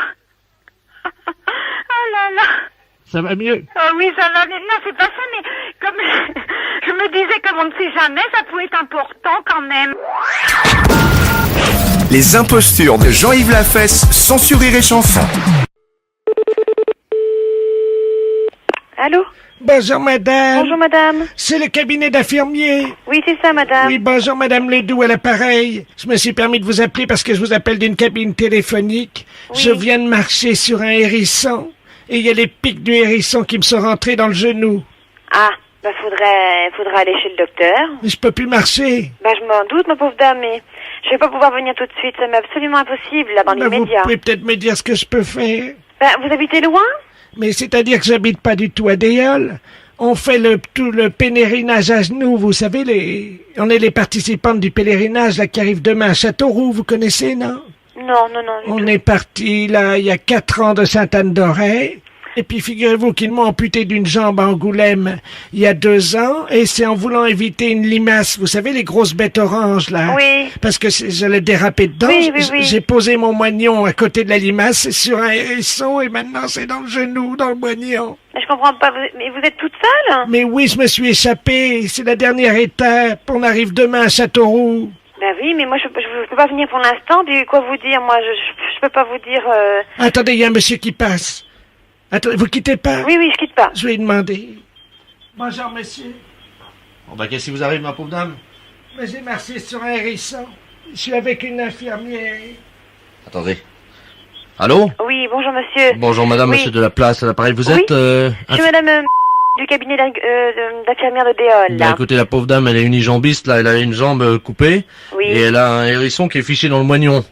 N: Oh là là.
I: Ça va mieux?
N: Oh oui, ça va mieux. Non, c'est pas ça, mais comme je me disais, comme on ne sait jamais, ça pouvait être important quand même.
C: Les impostures de Jean-Yves Lafesse, sans Rire et Chanson.
L: Allô?
E: Bonjour madame.
L: Bonjour madame.
E: C'est le cabinet d'infirmier.
L: Oui, c'est ça madame.
E: Oui, bonjour madame Ledoux à l'appareil. Je me suis permis de vous appeler parce que je vous appelle d'une cabine téléphonique.
L: Oui.
E: Je viens de marcher sur un hérisson et il y a les pics du hérisson qui me sont rentrés dans le genou.
L: Ah, bah faudrait aller chez le docteur.
E: Mais je peux plus marcher.
L: Bah je m'en doute ma pauvre dame, mais je vais pas pouvoir venir tout de suite, ça m'est absolument impossible là dans
E: Bah, vous
L: l'immédiat.
E: pouvez peut-être me dire ce que je peux faire.
L: Bah, vous habitez loin?
E: Mais c'est-à-dire que j'habite pas du tout à Déol. On fait tout le pèlerinage à genoux, vous savez, on est les participantes du pèlerinage là qui arrive demain à Châteauroux, vous connaissez, non?
L: Non.
E: On est parti là il y a 4 ans de Sainte-Anne-d'Auray. Et puis figurez-vous qu'ils m'ont amputé d'une jambe à Angoulême il y a 2 ans, et c'est en voulant éviter une limace, vous savez les grosses bêtes oranges là.
L: Oui.
E: Parce que j'allais déraper dedans.
L: Oui.
E: J'ai posé mon moignon à côté de la limace, c'est sur un hérisson, et maintenant c'est dans le genou, dans le moignon.
L: Je comprends pas, mais vous êtes toute seule?
E: Mais oui, je me suis échappé, c'est la dernière étape, on arrive demain à Châteauroux.
L: Bah oui, mais moi je peux pas venir pour l'instant, puis quoi vous dire, moi je peux pas vous dire...
E: Attendez, il y a un monsieur qui passe. Attendez, vous quittez pas?
L: Oui, je quitte pas.
E: Je vais lui demander. Bonjour, monsieur.
B: Bon, bah, qu'est-ce qui vous arrive, ma pauvre dame?
E: Mais j'ai marché sur un hérisson. Je suis avec une infirmière.
B: Attendez. Allô?
L: Oui, bonjour monsieur.
B: Bonjour madame,
L: Oui.
B: monsieur de la place à l'appareil. Vous
L: Oui.
B: êtes...
L: Je suis madame...
O: du cabinet d'infirmière de Déol, là.
B: Bah, écoutez, la pauvre dame, elle est unijambiste, là, elle a une jambe coupée.
O: Oui.
B: Et elle a un hérisson qui est fiché dans le moignon.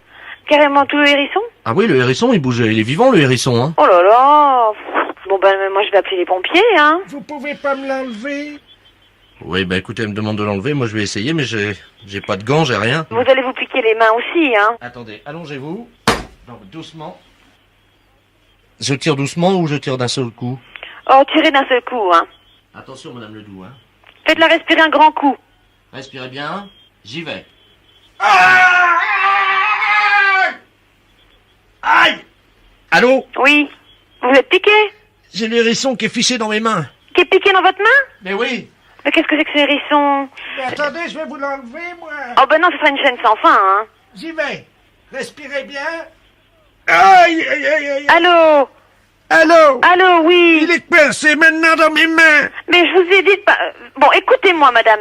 O: Carrément tout le hérisson?
B: Ah oui, le hérisson, il bouge, il est vivant, le hérisson, hein.
O: Oh là là. Bon, ben, moi, je vais appeler les pompiers, hein.
E: Vous pouvez pas me l'enlever?
B: Oui, bah écoutez, elle me demande de l'enlever, moi je vais essayer, mais j'ai pas de gants, j'ai rien.
O: Vous allez vous piquer les mains aussi, hein.
B: Attendez, allongez-vous. Non, doucement. Je tire doucement ou je tire d'un seul coup?
O: Oh, tirez d'un seul coup, hein.
B: Attention, Madame Ledoux, hein.
O: Faites-la respirer un grand coup.
B: Respirez bien, j'y vais. Aïe! Allô?
O: Oui. Vous êtes piqué?
B: J'ai le hérisson qui est fiché dans mes mains.
O: Qui est piqué dans votre main?
B: Mais oui.
O: Mais qu'est-ce que c'est que ce hérisson?
E: Mais attendez, je vais vous l'enlever, moi.
O: Oh ben non, ce sera une chaîne sans fin, hein.
E: J'y vais. Respirez bien. Aïe, aïe, aïe, aïe.
O: Allô?
E: Allô?
O: Allô, oui.
E: Il est coincé maintenant dans mes mains.
O: Mais je vous ai dit de pas... Bon, écoutez-moi, madame...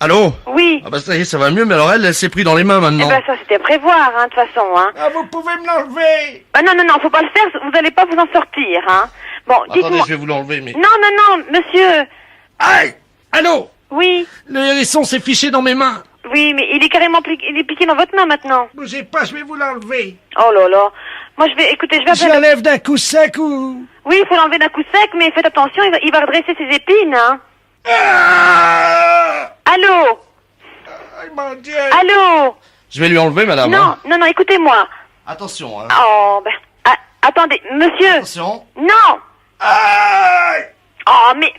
B: Allô?
O: Oui.
B: Ah bah ça y est, ça va mieux, mais alors elle s'est pris dans les mains maintenant.
O: Eh ben ça, c'était à prévoir, hein, de toute façon, hein.
E: Ah, vous pouvez me l'enlever.
O: Ah non, faut pas le faire, vous allez pas vous en sortir, hein. Bon,
B: Attendez,
O: dites-moi...
B: je vais vous l'enlever, mais...
O: Non, monsieur.
B: Aïe! Allô?
O: Oui.
B: Le hérisson s'est fiché dans mes mains.
O: Oui, mais il est carrément il est piqué dans votre main maintenant.
E: Bougez pas, je vais vous l'enlever.
O: Oh là là. Moi, écoutez, je vais
E: Je l'enlève d'un coup sec ou...
O: Oui, il faut l'enlever d'un coup sec, mais faites attention, il va redresser ses épines, hein. Allô?
E: Mon Dieu.
O: Allô?
B: Je vais lui enlever, madame.
O: Non, écoutez-moi.
B: Attention, hein.
O: Oh, ben... attendez, monsieur.
B: Attention.
O: Non. Oh, mais...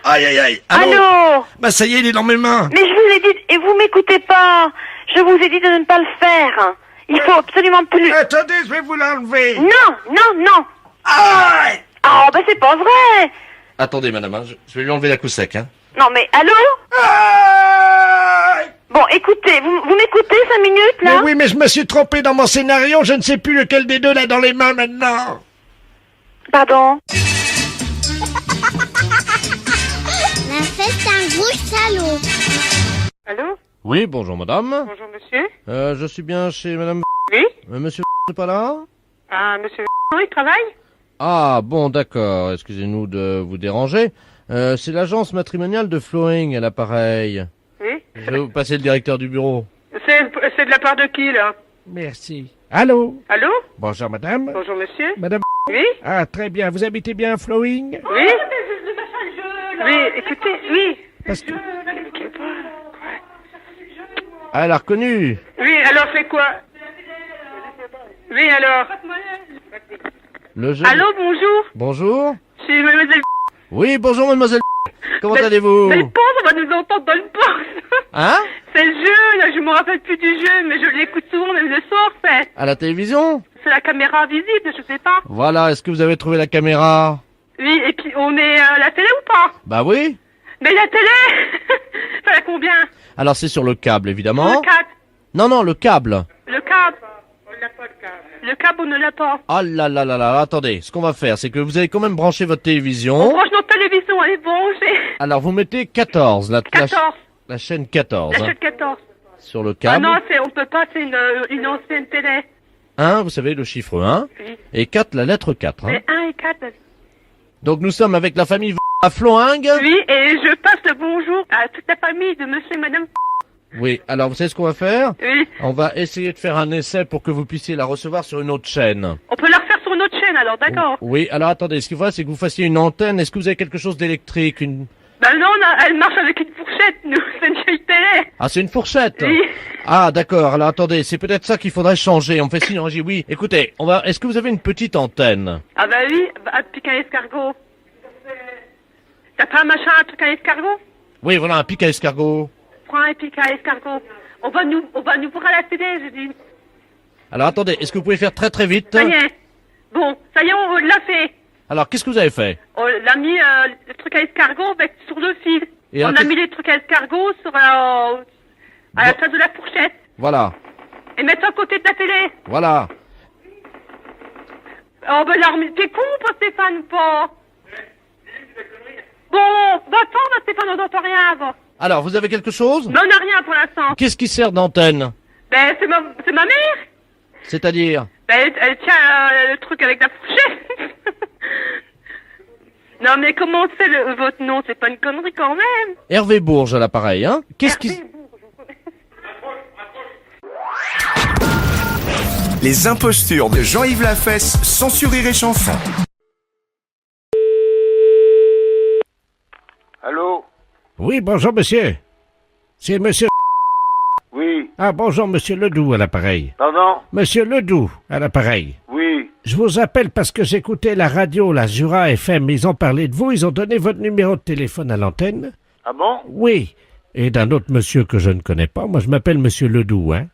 B: Aïe, aïe, aïe.
O: Allô?
E: Bah ça y est, il est dans mes mains.
O: Mais je vous ai dit, et vous m'écoutez pas. Je vous ai dit de ne pas le faire. Il faut absolument plus...
E: Attendez, je vais vous l'enlever.
O: Non.
E: Aïe!
O: Oh, ben c'est pas vrai.
B: Attendez, madame, hein, je vais lui enlever la coup sec, hein.
O: Non, mais allô? Bon, écoutez, vous m'écoutez 5 minutes, là?
E: Mais oui, mais je me suis trompé dans mon scénario, je ne sais plus lequel des deux l'a dans les mains maintenant.
O: Pardon?
P: La fête, c'est un gros salaud.
Q: Allô?
B: Oui, bonjour, madame.
Q: Bonjour, monsieur.
B: Je suis bien chez madame...
Q: Oui?
B: Monsieur n'est pas là?
Q: Ah, monsieur il travaille?
B: Ah, bon, d'accord. Excusez-nous de vous déranger. C'est l'agence matrimoniale de Flowing à l'appareil.
Q: Oui?
B: Je vais vous passer le directeur du bureau.
Q: C'est de la part de qui, là?
E: Merci. Allô?
Q: Allô?
E: Bonjour, madame.
Q: Bonjour, monsieur.
E: Madame...
Q: Oui?
E: Ah, très bien. Vous habitez bien à Flowing?
Q: Oui? Oui, écoutez, oui.
E: Parce que...
B: Ah, elle a reconnu.
Q: Oui, alors c'est quoi? Oui, alors?
B: Le jeune...
Q: Allô, bonjour?
B: Bonjour.
Q: Je suis mademoiselle...
B: Oui, bonjour, mademoiselle... Comment allez-vous?
Q: Mais pense, on va nous entendre dans le poste.
B: Hein?
Q: C'est le jeu, là, je me rappelle plus du jeu, mais je l'écoute souvent, même le soir, fait.
B: À la télévision?
Q: C'est la caméra visible, je sais pas.
B: Voilà, est-ce que vous avez trouvé la caméra?
Q: Oui, et puis on est à la télé ou pas?
B: Bah oui.
Q: Mais la télé ça a combien?
B: Alors c'est sur le câble, évidemment.
Q: Le câble.
B: Non, le câble.
Q: Le câble. On l'a pas, le câble. Le câble, on ne l'a pas.
B: Ah là là là là, attendez, ce qu'on va faire, c'est que vous allez quand même brancher votre
Q: On
B: télévision.
Q: branche notre télévision, elle est branchée.
B: Alors vous mettez 14,
Q: 14.
B: La chaîne 14.
Q: La chaîne 14.
B: Sur le
Q: Ah
B: câble.
Q: non, on peut pas, c'est une ancienne télé.
B: 1, vous savez, le chiffre 1.
Q: Oui.
B: Et 4, la lettre 4. Hein.
Q: Mais 1 et 4.
B: Donc nous sommes avec la famille à Floing.
Q: Oui, et je passe le bonjour à toute la famille de monsieur et madame.
B: Oui, alors vous savez ce qu'on va faire?
Q: Oui.
B: On va essayer de faire un essai pour que vous puissiez la recevoir sur une autre chaîne.
Q: On peut la refaire sur une autre chaîne alors, d'accord?
B: Oui, alors attendez, ce qu'il faut, c'est que vous fassiez une antenne. Est-ce que vous avez quelque chose d'électrique?
Q: Ben non, elle marche avec une fourchette, nous, c'est une vieille télé.
B: Ah, c'est une fourchette?
Q: Oui.
B: Ah, d'accord, alors attendez, c'est peut-être ça qu'il faudrait changer. On fait signe, on dit oui. Écoutez, est-ce que vous avez une petite antenne?
Q: Ah bah oui, un pic à escargot. T'as pas un machin, un truc à escargot?
B: Oui, voilà, un pic à escargot.
Q: Prends un pic à escargot. On va nous voir à la télé, je dis.
B: Alors attendez, est-ce que vous pouvez faire très très vite?
Q: Ça y est. Bon, ça y est, on l'a fait.
B: Alors, qu'est-ce que vous avez fait?
Q: On a mis le truc à escargot sur le fil.
B: Et
Q: on a mis les trucs à escargot sur à la place de la fourchette.
B: Voilà,
Q: Et mettre à côté de la télé.
B: voilà.
Q: Oh ben là, t'es con ou pas, Stéphane, ou pas? Bon, va attends, Stéphane, on n'entend rien, va.
B: Alors, vous avez quelque chose?
Q: Non, on n'a rien pour l'instant.
B: Qu'est-ce qui sert d'antenne?
Q: Ben, c'est ma mère.
B: C'est-à-dire?
Q: Ben, elle tient le truc avec la fourchette. Non, mais comment se fait votre nom? C'est pas une connerie quand même.
B: Hervé Bourges à l'appareil, hein? Qu'est-ce qui...
C: Les impostures de Jean-Yves Lafesse, sans Rire et Chanson.
R: Allô?
I: Oui, bonjour, monsieur. C'est monsieur...
R: Oui.
I: Ah, bonjour, monsieur Ledoux à l'appareil.
R: Pardon?
I: Monsieur Ledoux à l'appareil.
R: Oui.
I: Je vous appelle parce que j'écoutais la radio, la Jura FM. Ils ont parlé de vous, ils ont donné votre numéro de téléphone à l'antenne.
R: Ah bon?
I: Oui. Et d'un autre monsieur que je ne connais pas. Moi, je m'appelle monsieur Ledoux, hein.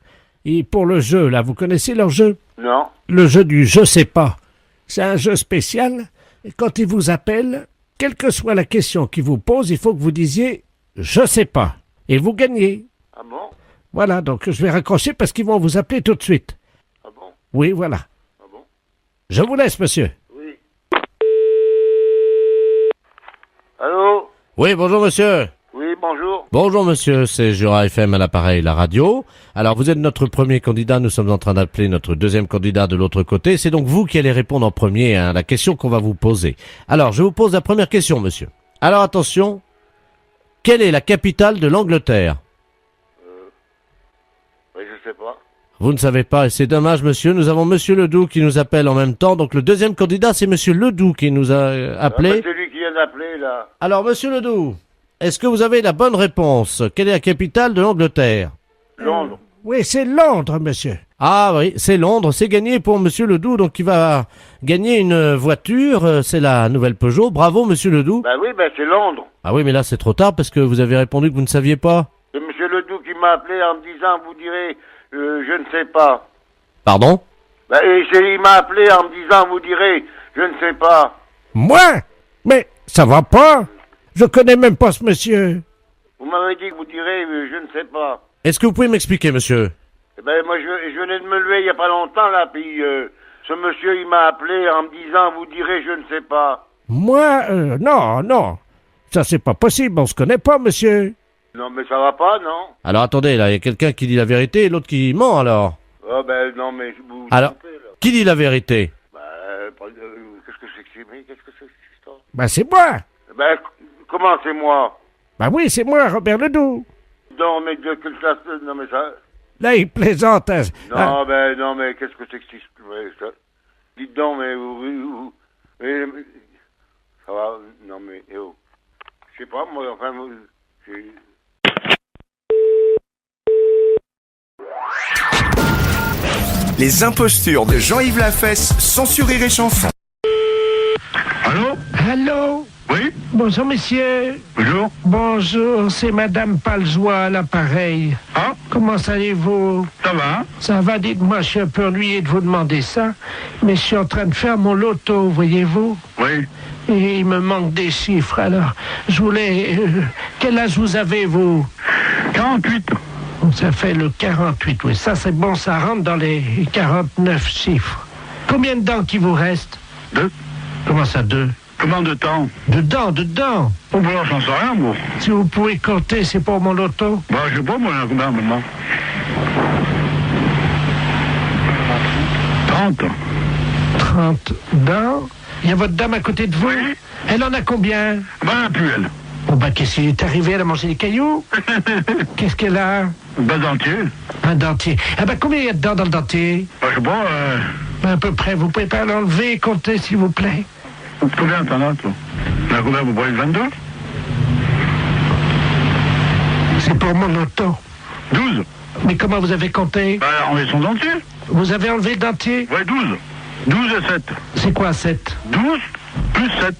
I: Et pour le jeu, là, vous connaissez leur jeu?
R: Non.
I: Le jeu du je sais pas. C'est un jeu spécial. Et quand ils vous appellent, quelle que soit la question qu'ils vous posent, il faut que vous disiez je sais pas. Et vous gagnez.
R: Ah bon?
I: Voilà, donc je vais raccrocher parce qu'ils vont vous appeler tout de suite.
R: Ah bon?
I: Oui, voilà.
R: Ah bon?
I: Je vous laisse, monsieur.
R: Oui. Allô?
B: Oui, bonjour monsieur.
R: Oui, bonjour.
B: Bonjour monsieur, c'est Jura FM à l'appareil, la radio. Alors vous êtes notre premier candidat, nous sommes en train d'appeler notre deuxième candidat de l'autre côté. C'est donc vous qui allez répondre en premier à la question qu'on va vous poser. Alors je vous pose la première question monsieur. Alors attention, quelle est la capitale de l'Angleterre?
R: Oui, je sais pas.
B: Vous ne savez pas, et c'est dommage monsieur, nous avons monsieur Ledoux qui nous appelle en même temps. Donc le deuxième candidat c'est monsieur Ledoux qui nous a appelé.
R: C'est lui qui vient d'appeler là.
B: Alors monsieur Ledoux, est-ce que vous avez la bonne réponse? Quelle est la capitale de l'Angleterre?
R: Londres.
I: Oui, c'est Londres, monsieur.
B: Ah oui, c'est Londres, c'est gagné pour monsieur Ledoux, donc il va gagner une voiture, c'est la nouvelle Peugeot. Bravo monsieur Ledoux.
R: Ben oui, ben c'est Londres.
B: Ah oui, mais là c'est trop tard parce que vous avez répondu que vous ne saviez pas.
R: C'est monsieur Ledoux qui m'a appelé en me disant, vous direz, je ne sais pas.
B: Pardon?
R: Ben, il m'a appelé en me disant, vous direz, je ne sais pas.
I: Moi? Mais ça va pas. Je connais même pas ce monsieur.
R: Vous m'avez dit que vous direz, je ne sais pas.
B: Est-ce que vous pouvez m'expliquer monsieur?
R: Eh ben, moi, je venais de me lever il y a pas longtemps, là, puis ce monsieur, il m'a appelé en me disant, vous direz, je ne sais pas.
I: Moi, non. Ça, c'est pas possible, on se connaît pas, monsieur.
R: Non, mais ça va pas, non?
B: Alors attendez, là, il y a quelqu'un qui dit la vérité et l'autre qui ment, alors.
R: Ah, ben, non, mais vous
B: Alors,
R: trompez, là.
B: qui dit la vérité?
R: Qu'est-ce que c'est que c'est? Mais qu'est-ce que c'est que cette histoire?
I: Ben, c'est moi.
R: Ben, comment c'est moi?
I: Ben oui, c'est moi, Robert Ledoux.
R: Non, mais de quelle classe? Non, mais ça...
I: Là, il plaisante. Hein.
R: Non, non, mais qu'est-ce que c'est que ça? Dites donc, mais ça va, non, mais, je sais pas, moi, enfin,
C: Les impostures de Jean-Yves Lafesse, sans Rire et Chanson.
I: Allô?
R: Oui?
I: Bonjour, monsieur.
R: Bonjour.
I: Bonjour, c'est madame Paljoie à l'appareil.
R: Ah?
I: Comment allez-vous?
R: Ça va?
I: Ça va, dites-moi, je suis un peu ennuyé de vous demander ça, mais je suis en train de faire mon loto, voyez-vous?
R: Oui.
I: Et il me manque des chiffres, alors je voulais... quel âge vous avez, vous?
R: 48.
I: Ça fait le 48, oui. Ça, c'est bon, ça rentre dans les 49 chiffres. Combien de dents qui vous reste?
R: 2.
I: Comment ça, 2?
R: Comment de temps?
I: De dents.
R: Oh, ben, j'en sais rien, moi.
I: Si vous pouvez compter, c'est pour mon loto.
R: Bah, je sais pas, moi, combien maintenant? 30.
I: 30 dents. Il y a votre dame à côté de vous?
R: Oui.
I: Elle en a combien?
R: Ben, plus elle.
I: Bon, bah, qu'est-ce qui est arrivé? Elle a mangé des cailloux? Qu'est-ce qu'elle a?
R: Ben, dentier.
I: Un dentier. Ah, bah, combien il y a de dents dans le dentier?
R: Ben, je sais pas,
I: Ben, à peu près. Vous pouvez pas l'enlever et compter, s'il vous plaît?
R: combien t'en as, toi? Ben, combien vous prenez 22?
I: C'est pour mon loto.
R: 12.
I: Mais comment vous avez compté?
R: Ben, enlever son dentier.
I: Vous avez enlevé le dentier?
R: Ouais, 12. 12 et 7.
I: C'est quoi, 7?
R: 12 plus 7.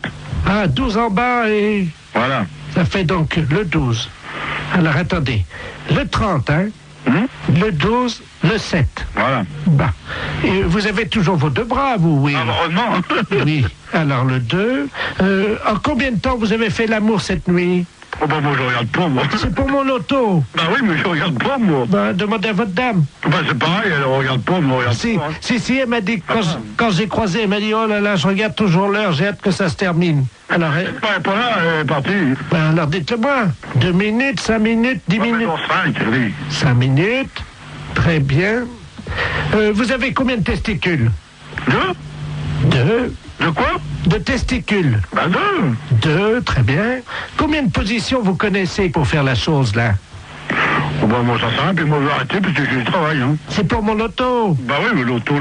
I: Ah, 12 en bas et...
R: Voilà.
I: Ça fait donc le 12. Alors, attendez. Le 30, hein? Le 12, le 7.
R: Voilà.
I: Bah. Et vous avez toujours vos deux bras, vous, oui?
R: Heureusement.
I: Oui. Alors, le 2. En combien de temps vous avez fait l'amour cette nuit?
R: Oh, ben, moi, je regarde pas, moi.
I: C'est pour mon loto.
R: Ben oui, mais je regarde pas, moi.
I: Ben, demandez à votre dame.
R: Ben, c'est pareil, elle regarde pas, moi, regarde
I: Si,
R: pas. Hein.
I: si, elle m'a dit, quand j'ai croisé, elle m'a dit, oh là là, je regarde toujours l'heure, j'ai hâte que ça se termine. Alors,
R: Elle est pas là, elle est partie.
I: ben, alors dites-le-moi. 2 minutes, 5 minutes, 10 minutes.
R: 5, oui.
I: 5 minutes. Très bien. Vous avez combien de testicules?
R: 2?
I: 2.
R: De quoi?
E: De testicules?
S: Bah 2.
E: 2, très bien. Combien de positions vous connaissez pour faire la chose, là?
S: Oh, bah moi ça sert, puis moi je vais arrêter parce que j'ai du travail, hein.
E: C'est pour mon loto.
S: Bah oui, mais l'auto.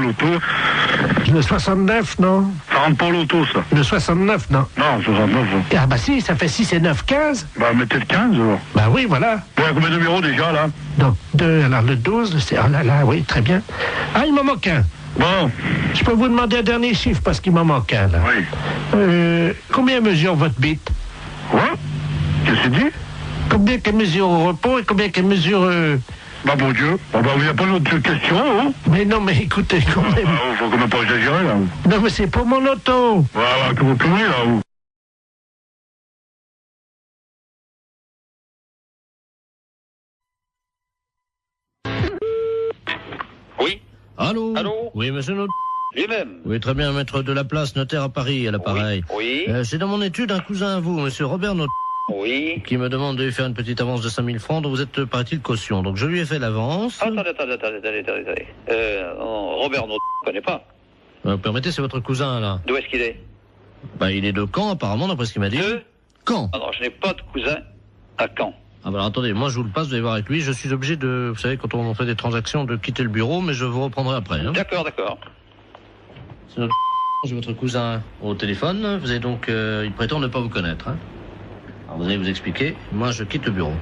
E: Le 69, non?
S: Ça rentre pour l'auto, ça.
E: Le 69, non?
S: Non, 69, ça.
E: Ah bah si, ça fait 6 et 9, 15.
S: Bah mettez le 15, alors.
E: Bah oui, voilà.
S: Bon, il y a combien de numéros déjà, là?
E: Donc 2, alors le 12, c'est... Oh là là, oui, très bien. Ah, il m'en manque un.
S: Bon.
E: Je peux vous demander un dernier chiffre parce qu'il m'en manque un, là.
S: Oui.
E: Combien mesure votre bite?
S: Quoi? Qu'est-ce que tu dis?
E: Combien qu'elle mesure au repos et combien qu'elle mesure...
S: Bah bon Dieu, bah il n'y a pas d'autre question, hein?
E: Mais non, mais écoutez, quand même...
S: faut quand même pas exagérer, là.
E: Non, mais c'est pour mon auto.
S: Voilà, que vous tournez, là, vous.
B: Oui. Allô? Oui, monsieur Not.
A: Lui-même.
B: Oui, très bien, maître de la place, notaire à Paris, à l'appareil.
A: Oui.
B: C'est dans mon étude un cousin à vous, monsieur Robert Not.
A: Oui.
B: Qui me demande de lui faire une petite avance de 5000 francs dont vous êtes, paraît-il, caution. Donc je lui ai fait l'avance.
A: Attendez. Robert Not, je ne connais pas.
B: Permettez, c'est votre cousin, là.
A: D'où est-ce qu'il est?
B: Bah, il est de Caen, apparemment, d'après ce qu'il m'a dit.
A: De
B: Caen.
A: Ah non, je n'ai pas de cousin à Caen.
B: Ah bah alors, attendez, moi je vous le passe, vous allez voir avec lui. Je suis obligé de, vous savez, quand on fait des transactions, de quitter le bureau, mais je vous reprendrai après. Hein.
A: D'accord.
B: C'est notre... J'ai votre cousin au téléphone. Vous avez donc... il prétend ne pas vous connaître. Hein. Alors vous allez vous expliquer. Moi, je quitte le bureau.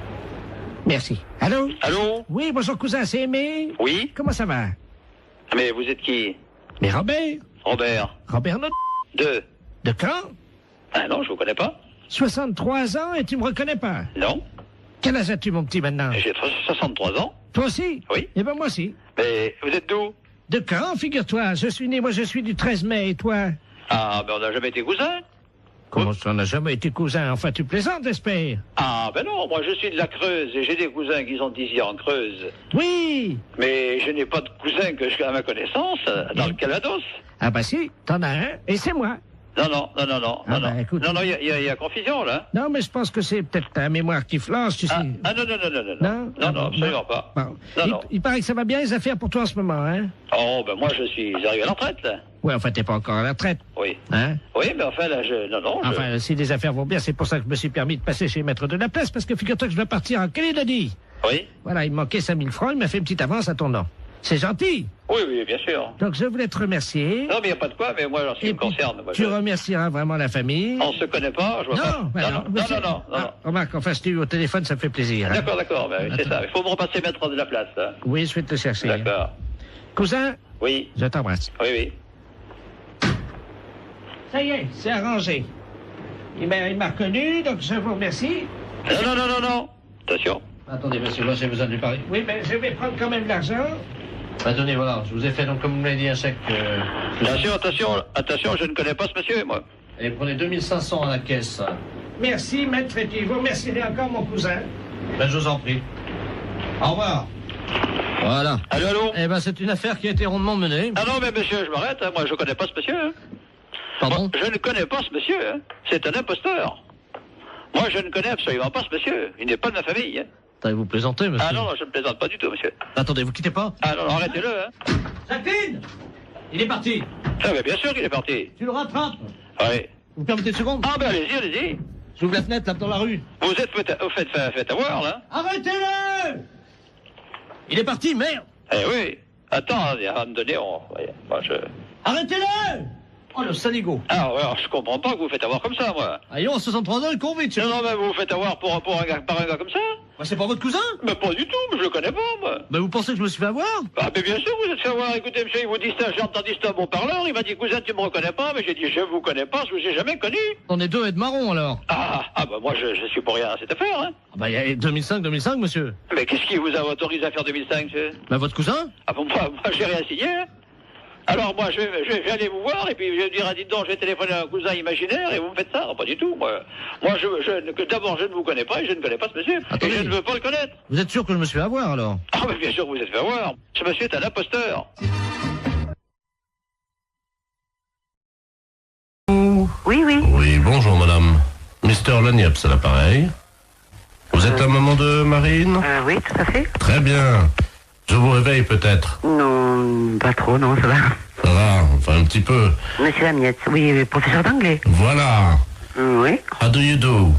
E: Merci. Allô?
A: Allô?
E: Oui, bonjour cousin, c'est Aimé?
A: Oui?
E: Comment ça va?
A: Mais vous êtes qui?
E: Mais Robert? Robert Not.
A: De
E: Caen?
A: Ah non, je vous connais pas.
E: 63 ans et tu me reconnais pas?
A: Non.
E: Quel âge as-tu, mon petit, maintenant?
A: J'ai 63 ans.
E: Toi aussi?
A: Oui.
E: Eh ben moi aussi.
A: Mais vous êtes d'où?
E: De Caen, figure-toi. Je suis du 13 mai, et toi?
A: Ah, ben on n'a jamais été cousins.
E: Comment ça, on n'a jamais été cousins? Enfin, tu plaisantes, j'espère.
A: Ah, ben non, moi je suis de la Creuse et j'ai des cousins qui sont ici en Creuse.
E: Oui.
A: Mais je n'ai pas de cousins que je à ma connaissance dans le Calvados.
E: Ah bah si, t'en as un, et c'est moi.
A: Non.
E: Écoute,
A: non, il y a confusion, là.
E: Non, mais je pense que c'est peut-être ta mémoire qui flanche, tu sais.
A: Non, absolument pas.
E: Bon.
A: Non.
E: Il paraît que ça va bien les affaires pour toi en ce moment, hein?
A: Oh, ben moi je suis arrivé à la retraite, là.
E: Oui, enfin, t'es pas encore à la retraite.
A: Oui.
E: Hein?
A: Oui, mais enfin, là,
E: Enfin, si les affaires vont bien, c'est pour ça que je me suis permis de passer chez Maître de la Place, parce que figure-toi que je dois partir en Calédonie.
A: Oui.
E: Voilà, il me manquait 5000 francs, il m'a fait une petite avance à ton nom. C'est gentil.
A: Oui, bien sûr.
E: Donc, je voulais te remercier.
A: Non, mais il n'y a pas de quoi, mais moi, en ce qui me concerne...
E: Tu remercieras vraiment la famille.
A: On se connaît pas, je vois pas. Non.
E: Remarque, enfin, si tu es au téléphone, ça me fait plaisir.
A: Hein. D'accord, ben, c'est ça. Il faut me repasser Maître de la Place. Hein.
E: Oui, je vais te chercher.
A: D'accord.
E: Cousin?
A: Oui.
E: Je t'embrasse.
A: Oui.
E: Ça y est, c'est arrangé. Il m'a reconnu, donc je vous remercie.
A: Non. Attention.
B: Attendez, monsieur, moi j'ai besoin de lui parler.
E: Oui, mais je vais prendre quand même l'argent.
B: Bah, tenez, voilà, je vous ai fait, donc, comme vous m'avez dit, un chèque...
A: Attention, je ne connais pas ce monsieur, moi.
B: Et prenez 2500 à la caisse.
E: Merci, maître, et puis vous remercierez encore mon cousin.
B: Ben, je vous en prie. Au revoir. Voilà.
A: Allô?
B: Eh ben, c'est une affaire qui a été rondement menée.
A: Ah non, mais monsieur, je m'arrête, hein. Moi, je ne connais pas ce monsieur. Hein.
B: Pardon?
A: Moi, je ne connais pas ce monsieur, hein. C'est un imposteur. Moi, je ne connais absolument pas ce monsieur. Il n'est pas de ma famille, hein.
B: Vous plaisantez, monsieur?
A: Ah non, je ne plaisante pas du tout, monsieur.
B: Attendez, vous quittez pas?
A: Ah non, arrêtez-le, hein.
E: Jacqueline! Il est parti.
A: Ah ben bien sûr qu'il est parti.
E: Tu le rattrapes?
A: Oui.
B: Vous permettez une seconde?
A: Ah ben allez-y.
B: J'ouvre la fenêtre, là, dans la rue.
A: Vous êtes fait avoir, là.
E: Arrêtez-le!
B: Il est parti, merde!
A: Eh oui. Attends, à un moment donné,
E: Arrêtez-le!
B: Oh, le saligo.
A: Ah ouais, je comprends pas que vous vous faites avoir comme ça, moi.
B: Allons, à 63 ans, il court vite.
A: Non, mais vous vous faites avoir par un gars comme ça?
B: Bah, c'est pas votre cousin?
A: Mais pas du tout, je le connais pas, moi.
B: Mais vous pensez que je me suis fait avoir?
A: Ah, mais bien sûr, vous êtes fait avoir. Écoutez, monsieur, il vous dit ça, j'ai entendu ça à mon parleur, il m'a dit, cousin, tu me reconnais pas, mais j'ai dit, je vous connais pas, je vous ai jamais connu.
B: On est deux et de marron, alors.
A: Ah, bah, moi, je suis pour rien à cette affaire, hein.
B: Ah, bah, il y a 2005, monsieur.
A: Mais qu'est-ce qui vous a autorisé à faire 2005, monsieur?
B: Bah, votre cousin?
A: Ah, bon, moi, j'ai rien signé, hein. Alors moi, je vais aller vous voir et puis je vais dire, dites donc, je vais téléphoner à un cousin imaginaire et vous me faites ça. Non, pas du tout, moi. Moi, d'abord, je ne vous connais pas et je ne connais pas ce monsieur.
B: Attendez.
A: Et je ne veux pas le connaître.
B: Vous êtes sûr que je me suis fait avoir, alors?
A: Ah, mais bien sûr que vous êtes fait avoir. Ce monsieur est un imposteur.
M: Oui.
I: Oui, bonjour, madame. Mr. Lagneps à l'appareil. Vous êtes un maman de Marine?
M: Oui, tout à fait.
I: Très bien. Je vous réveille peut-être.
M: Non, pas trop, non, ça va.
T: Ça va, enfin un petit peu.
O: Monsieur Lamiette, oui, professeur d'anglais.
T: Voilà.
O: Oui.
T: How do you do?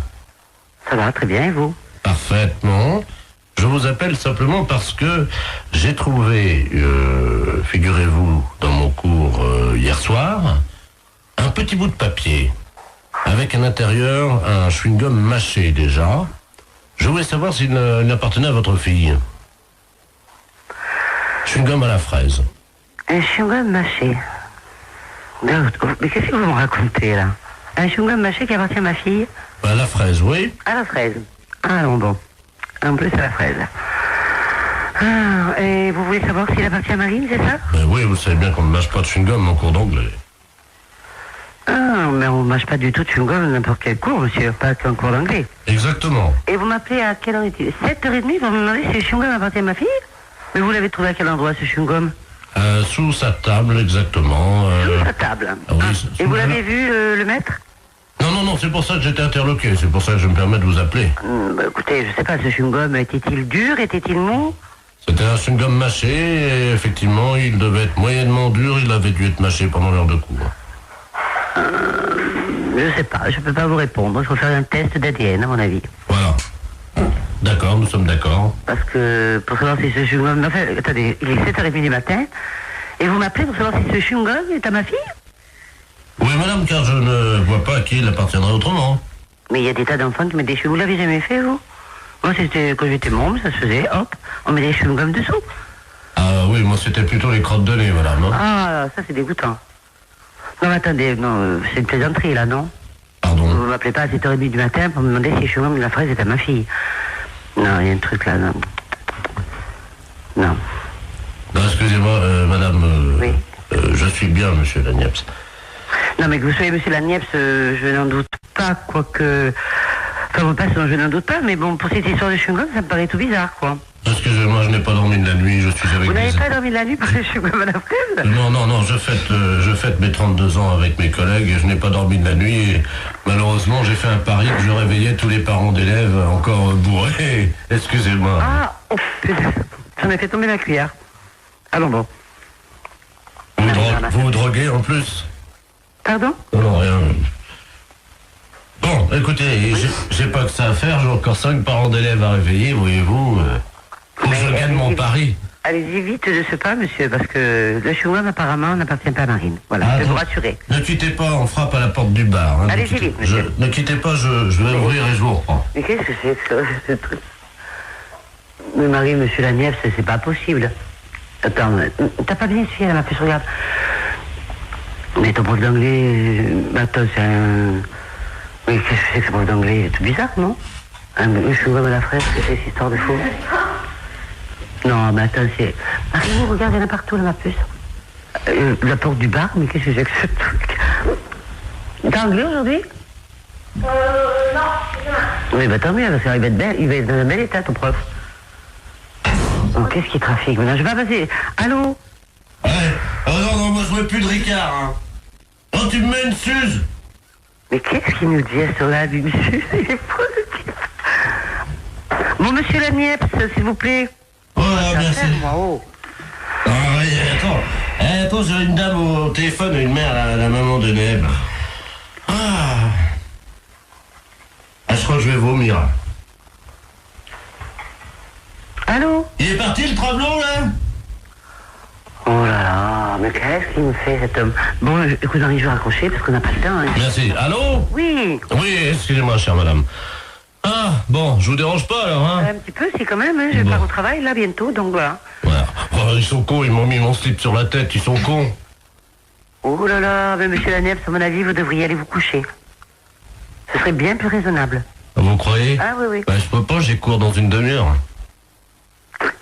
O: Ça va, très bien, et vous?
T: Parfaitement. Je vous appelle simplement parce que j'ai trouvé, figurez-vous, dans mon cours hier soir, un petit bout de papier avec à l'intérieur un chewing-gum mâché déjà. Je voulais savoir s'il appartenait à votre fille. Chewing-gum à la fraise.
O: Un chewing-gum mâché. Mais qu'est-ce que vous me racontez là? Un chewing-gum mâché qui appartient à ma fille?
T: À la fraise, oui.
O: À la fraise. Ah non, bon. En plus à la fraise. Ah, et vous voulez savoir s'il appartient à Marine, c'est ça?
T: Oui, vous savez bien qu'on ne mâche pas de chewing-gum en cours d'anglais.
O: Ah, mais on ne mâche pas du tout de chewing-gum n'importe quel cours, monsieur, pas qu'un cours d'anglais.
T: Exactement.
O: Et vous m'appelez à quelle heure est-il? 7h30, vous me demandez si le chewing-gum appartient à ma fille? Mais vous l'avez trouvé à quel endroit, ce chewing-gum?
T: Sous sa table, exactement.
O: Sous sa table.
T: Ah, oui,
O: et vous l'avez vu, le maître?
T: Non, c'est pour ça que j'étais interloqué, c'est pour ça que je me permets de vous appeler.
O: Bah, écoutez, je sais pas, ce chewing-gum, était-il dur, était-il mou?
T: C'était un chewing-gum mâché, et effectivement, il devait être moyennement dur, il avait dû être mâché pendant l'heure de cours.
O: Je sais pas, je peux pas vous répondre, il faut faire un test d'ADN, à mon avis.
T: Voilà. D'accord, nous sommes d'accord.
O: Parce que, pour savoir si ce chewing-gum... Enfin, attendez, il est 7h30 du matin, et vous m'appelez pour savoir si ce chewing-gum est à ma fille?
T: Oui, madame, car je ne vois pas à qui il appartiendrait autrement.
O: Mais il y a des tas d'enfants qui mettent des chewing-gums. Vous l'avez jamais fait, vous? Moi, c'était quand j'étais môme, ça se faisait, hop, on met des chewing-gums dessous.
T: Ah oui, moi, c'était plutôt les crottes de nez, madame. Hein.
O: Ah, ça, c'est dégoûtant. Non, mais attendez, non, c'est une plaisanterie, là, non?
T: Pardon?
O: Vous m'appelez pas à 7h30 du matin pour me demander si le chewing-gum de la fraise est à ma fille. Non, il y a un truc là, non. Non.
T: Non, excusez-moi, madame,
O: oui.
T: Je suis bien, monsieur Lagneps.
O: Non, mais que vous soyez monsieur Lagneps, je n'en doute pas, quoique... Enfin, mon passe, je n'en doute pas, mais bon, pour cette histoire de chewing-gum, ça me paraît tout bizarre, quoi.
T: Excusez-moi, je n'ai pas dormi de la nuit, je suis avec
O: Vous n'avez pas dormi de la nuit parce que je suis comme à la fraise?
T: Non, je fête mes 32 ans avec mes collègues et je n'ai pas dormi de la nuit et malheureusement j'ai fait un pari que je réveillais tous les parents d'élèves encore bourrés. Excusez-moi.
O: Ah, oh putain, j'en ai fait tomber la cuillère. Allons bon.
T: Vous vous droguez en plus?
O: Pardon?
T: Non, rien. Bon, écoutez, j'ai pas que ça à faire, j'ai encore 5 parents d'élèves à réveiller, voyez-vous. Faut que je gagne mon pari.
O: Allez-y vite de ce pas, monsieur, parce que le chewing-gum apparemment n'appartient pas à Marine. Voilà, je vais vous rassurer.
T: Ne quittez pas, on frappe à la porte du bar. Hein,
O: allez-y vite, monsieur.
T: Ne quittez pas, je vais ouvrir et je vous reprends.
O: Mais qu'est-ce que c'est que ce truc? Mais Marie, monsieur Lagneps, c'est pas possible. Attends, t'as pas bien suivi, ma puce, regarde. Mais ton prof d'anglais, attends, c'est un... Mais qu'est-ce que c'est que ce prof d'anglais? C'est tout bizarre, non? Un chewing-gum à la fraise, c'est cette histoire de faux? Non, mais attends, c'est... Marie, regarde, il y en a partout, là, ma puce. La porte du bar, mais qu'est-ce que c'est que ce truc? T'es anglais aujourd'hui?
N: Non,
O: oui, bah tant mieux, parce qu'il va être belle, il va être dans un bel état, ton prof. Oh, qu'est-ce qui trafique maintenant? Je vais passer. Allô?
T: Ouais. Oh non, moi je veux plus de Ricard, hein. Oh, tu me mets une suze.
O: Mais qu'est-ce qu'il nous dit sur la vie, monsieur? Il est fou, le type. Bon, monsieur Lagneps, s'il vous plaît.
T: Oh, merci.
O: Oh.
T: Ah oui, attends, j'ai une dame au téléphone, une mère, la maman de Neb. Je crois que je vais vomir.
O: Allô?
T: Il est parti le travelot, là?
O: Oh là là, mais qu'est-ce qu'il me fait, cet homme? Bon, écoute, Henri, je vais raccrocher parce qu'on n'a pas le temps. Hein.
T: Merci. Allô?
O: Oui.
T: Oui, excusez-moi, chère madame. Ah, bon, je vous dérange pas, alors, hein?
O: Un petit peu, si, quand même, hein. Je pars au travail, là, bientôt, donc voilà.
T: Voilà. Oh, ils sont cons, ils m'ont mis mon slip sur la tête, ils sont cons.
O: Oh là là, mais monsieur Lagneps, à mon avis, vous devriez aller vous coucher. Ce serait bien plus raisonnable.
T: Vous croyez?
O: Ah oui, oui.
T: Bah, je peux pas, j'ai cours dans une demi-heure.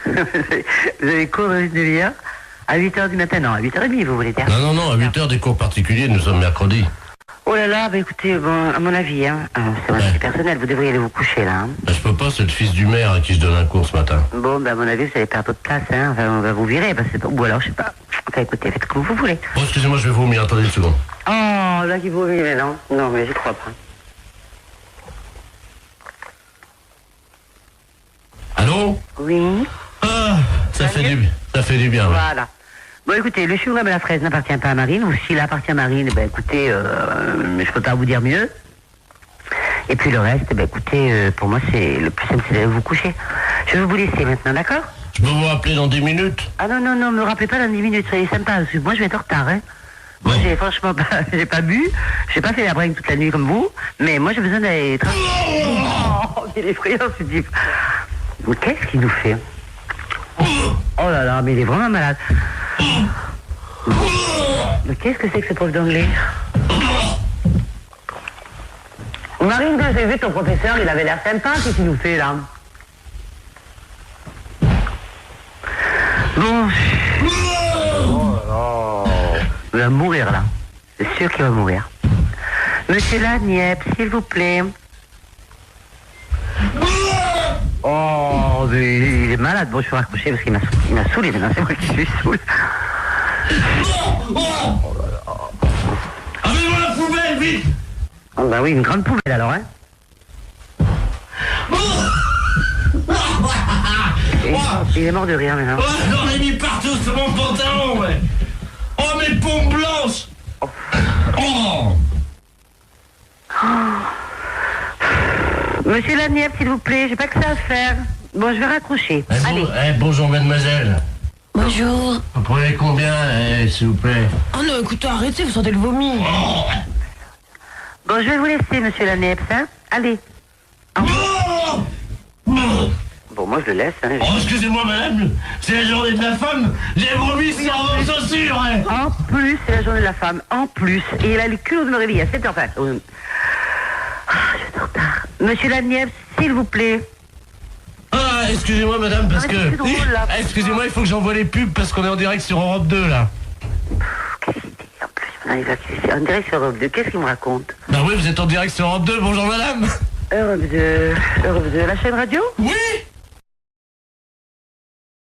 O: Vous avez cours dans une demi-heure? À 8h du matin? Non, à 8h30, vous voulez dire?
T: Non, à 8h des cours particuliers, nous sommes mercredi.
O: Oh là là, bah écoutez, bon, à mon avis, hein, c'est un avis personnel, vous devriez aller vous coucher, là. Hein.
T: Bah, je peux pas, c'est le fils du maire à qui je donne un cours ce matin.
O: Bon, bah à mon avis, vous allez perdre votre place, hein, enfin, on va vous virer, parce que, ou alors, je sais pas. Enfin, écoutez, faites comme vous voulez.
T: Oh, excusez-moi, je vais vomir, attendez une seconde.
O: Oh, là, qui vomit, mais non. Non, mais j'y crois pas.
T: Allô?
O: Oui.
T: Ah, ça fait du bien.
O: Voilà. Bon, écoutez, le chewing-gum à la fraise n'appartient pas à Marine, ou s'il appartient à Marine, ben écoutez, je peux pas vous dire mieux. Et puis le reste, ben écoutez, pour moi, c'est le plus simple, c'est d'aller vous coucher. Je vais vous laisser maintenant, d'accord?
T: Je peux vous rappeler dans 10 minutes?
O: Ah non, me rappelez pas dans 10 minutes, soyez sympa, parce que moi je vais être en retard, hein. Moi j'ai franchement pas, j'ai pas bu, j'ai pas fait la bringue toute la nuit comme vous, mais moi j'ai besoin d'aller... Oh, il est effrayant ce type. Mais qu'est-ce qu'il nous fait? Oh là là, mais il est vraiment malade. Mais qu'est-ce que c'est que ce prof d'anglais? Marine, quand j'ai vu ton professeur, il avait l'air sympa, qu'est-ce qu'il nous fait là? Bon. Oh là. Il va mourir là. C'est sûr qu'il va mourir. Monsieur Laniep, s'il vous plaît. Oh, mais il est malade. Bon, je peux raccrocher parce qu'il m'a saoulé maintenant. C'est moi qui suis saoulé. Oh là là.
T: Avez-moi la poubelle, vite!
O: Ah bah oui, une grande poubelle alors, hein. Il est mort de rire maintenant.
T: Oh, j'en ai mis partout sur mon pantalon, ouais. Oh, mes pompes blanches. Oh.
O: Monsieur Laniep, s'il vous plaît, j'ai pas que ça à faire. Bon, je vais raccrocher. Allez.
T: Bonjour, mademoiselle.
U: Bonjour.
T: Vous prenez combien, s'il vous plaît?
U: Oh non, écoutez, arrêtez, vous sentez le vomi.
T: Oh.
O: Bon, je vais vous laisser, monsieur Laniep, hein. Allez.
T: Oh.
O: Bon, moi je le laisse, hein.
T: Oh, excusez-moi, madame, c'est la journée de la femme. J'ai vomi sans vos chaussures, hein.
O: En plus, c'est la journée de la femme. En plus. Et il a le culot de me réveiller à 7h. Enfin, je suis en retard. Monsieur Laniep, s'il vous plaît.
T: Ah, excusez-moi, madame, parce que...
O: c'est drôle, là.
T: Excusez-moi, il faut que j'envoie les pubs parce qu'on est en direct sur Europe 2, là.
O: Qu'est-ce qu'il dit en plus? Maintenant, il va en direct sur Europe 2. Qu'est-ce qu'il me raconte?
T: Bah oui, vous êtes en direct sur Europe 2. Bonjour, madame.
O: Europe 2, la chaîne radio?
T: Oui.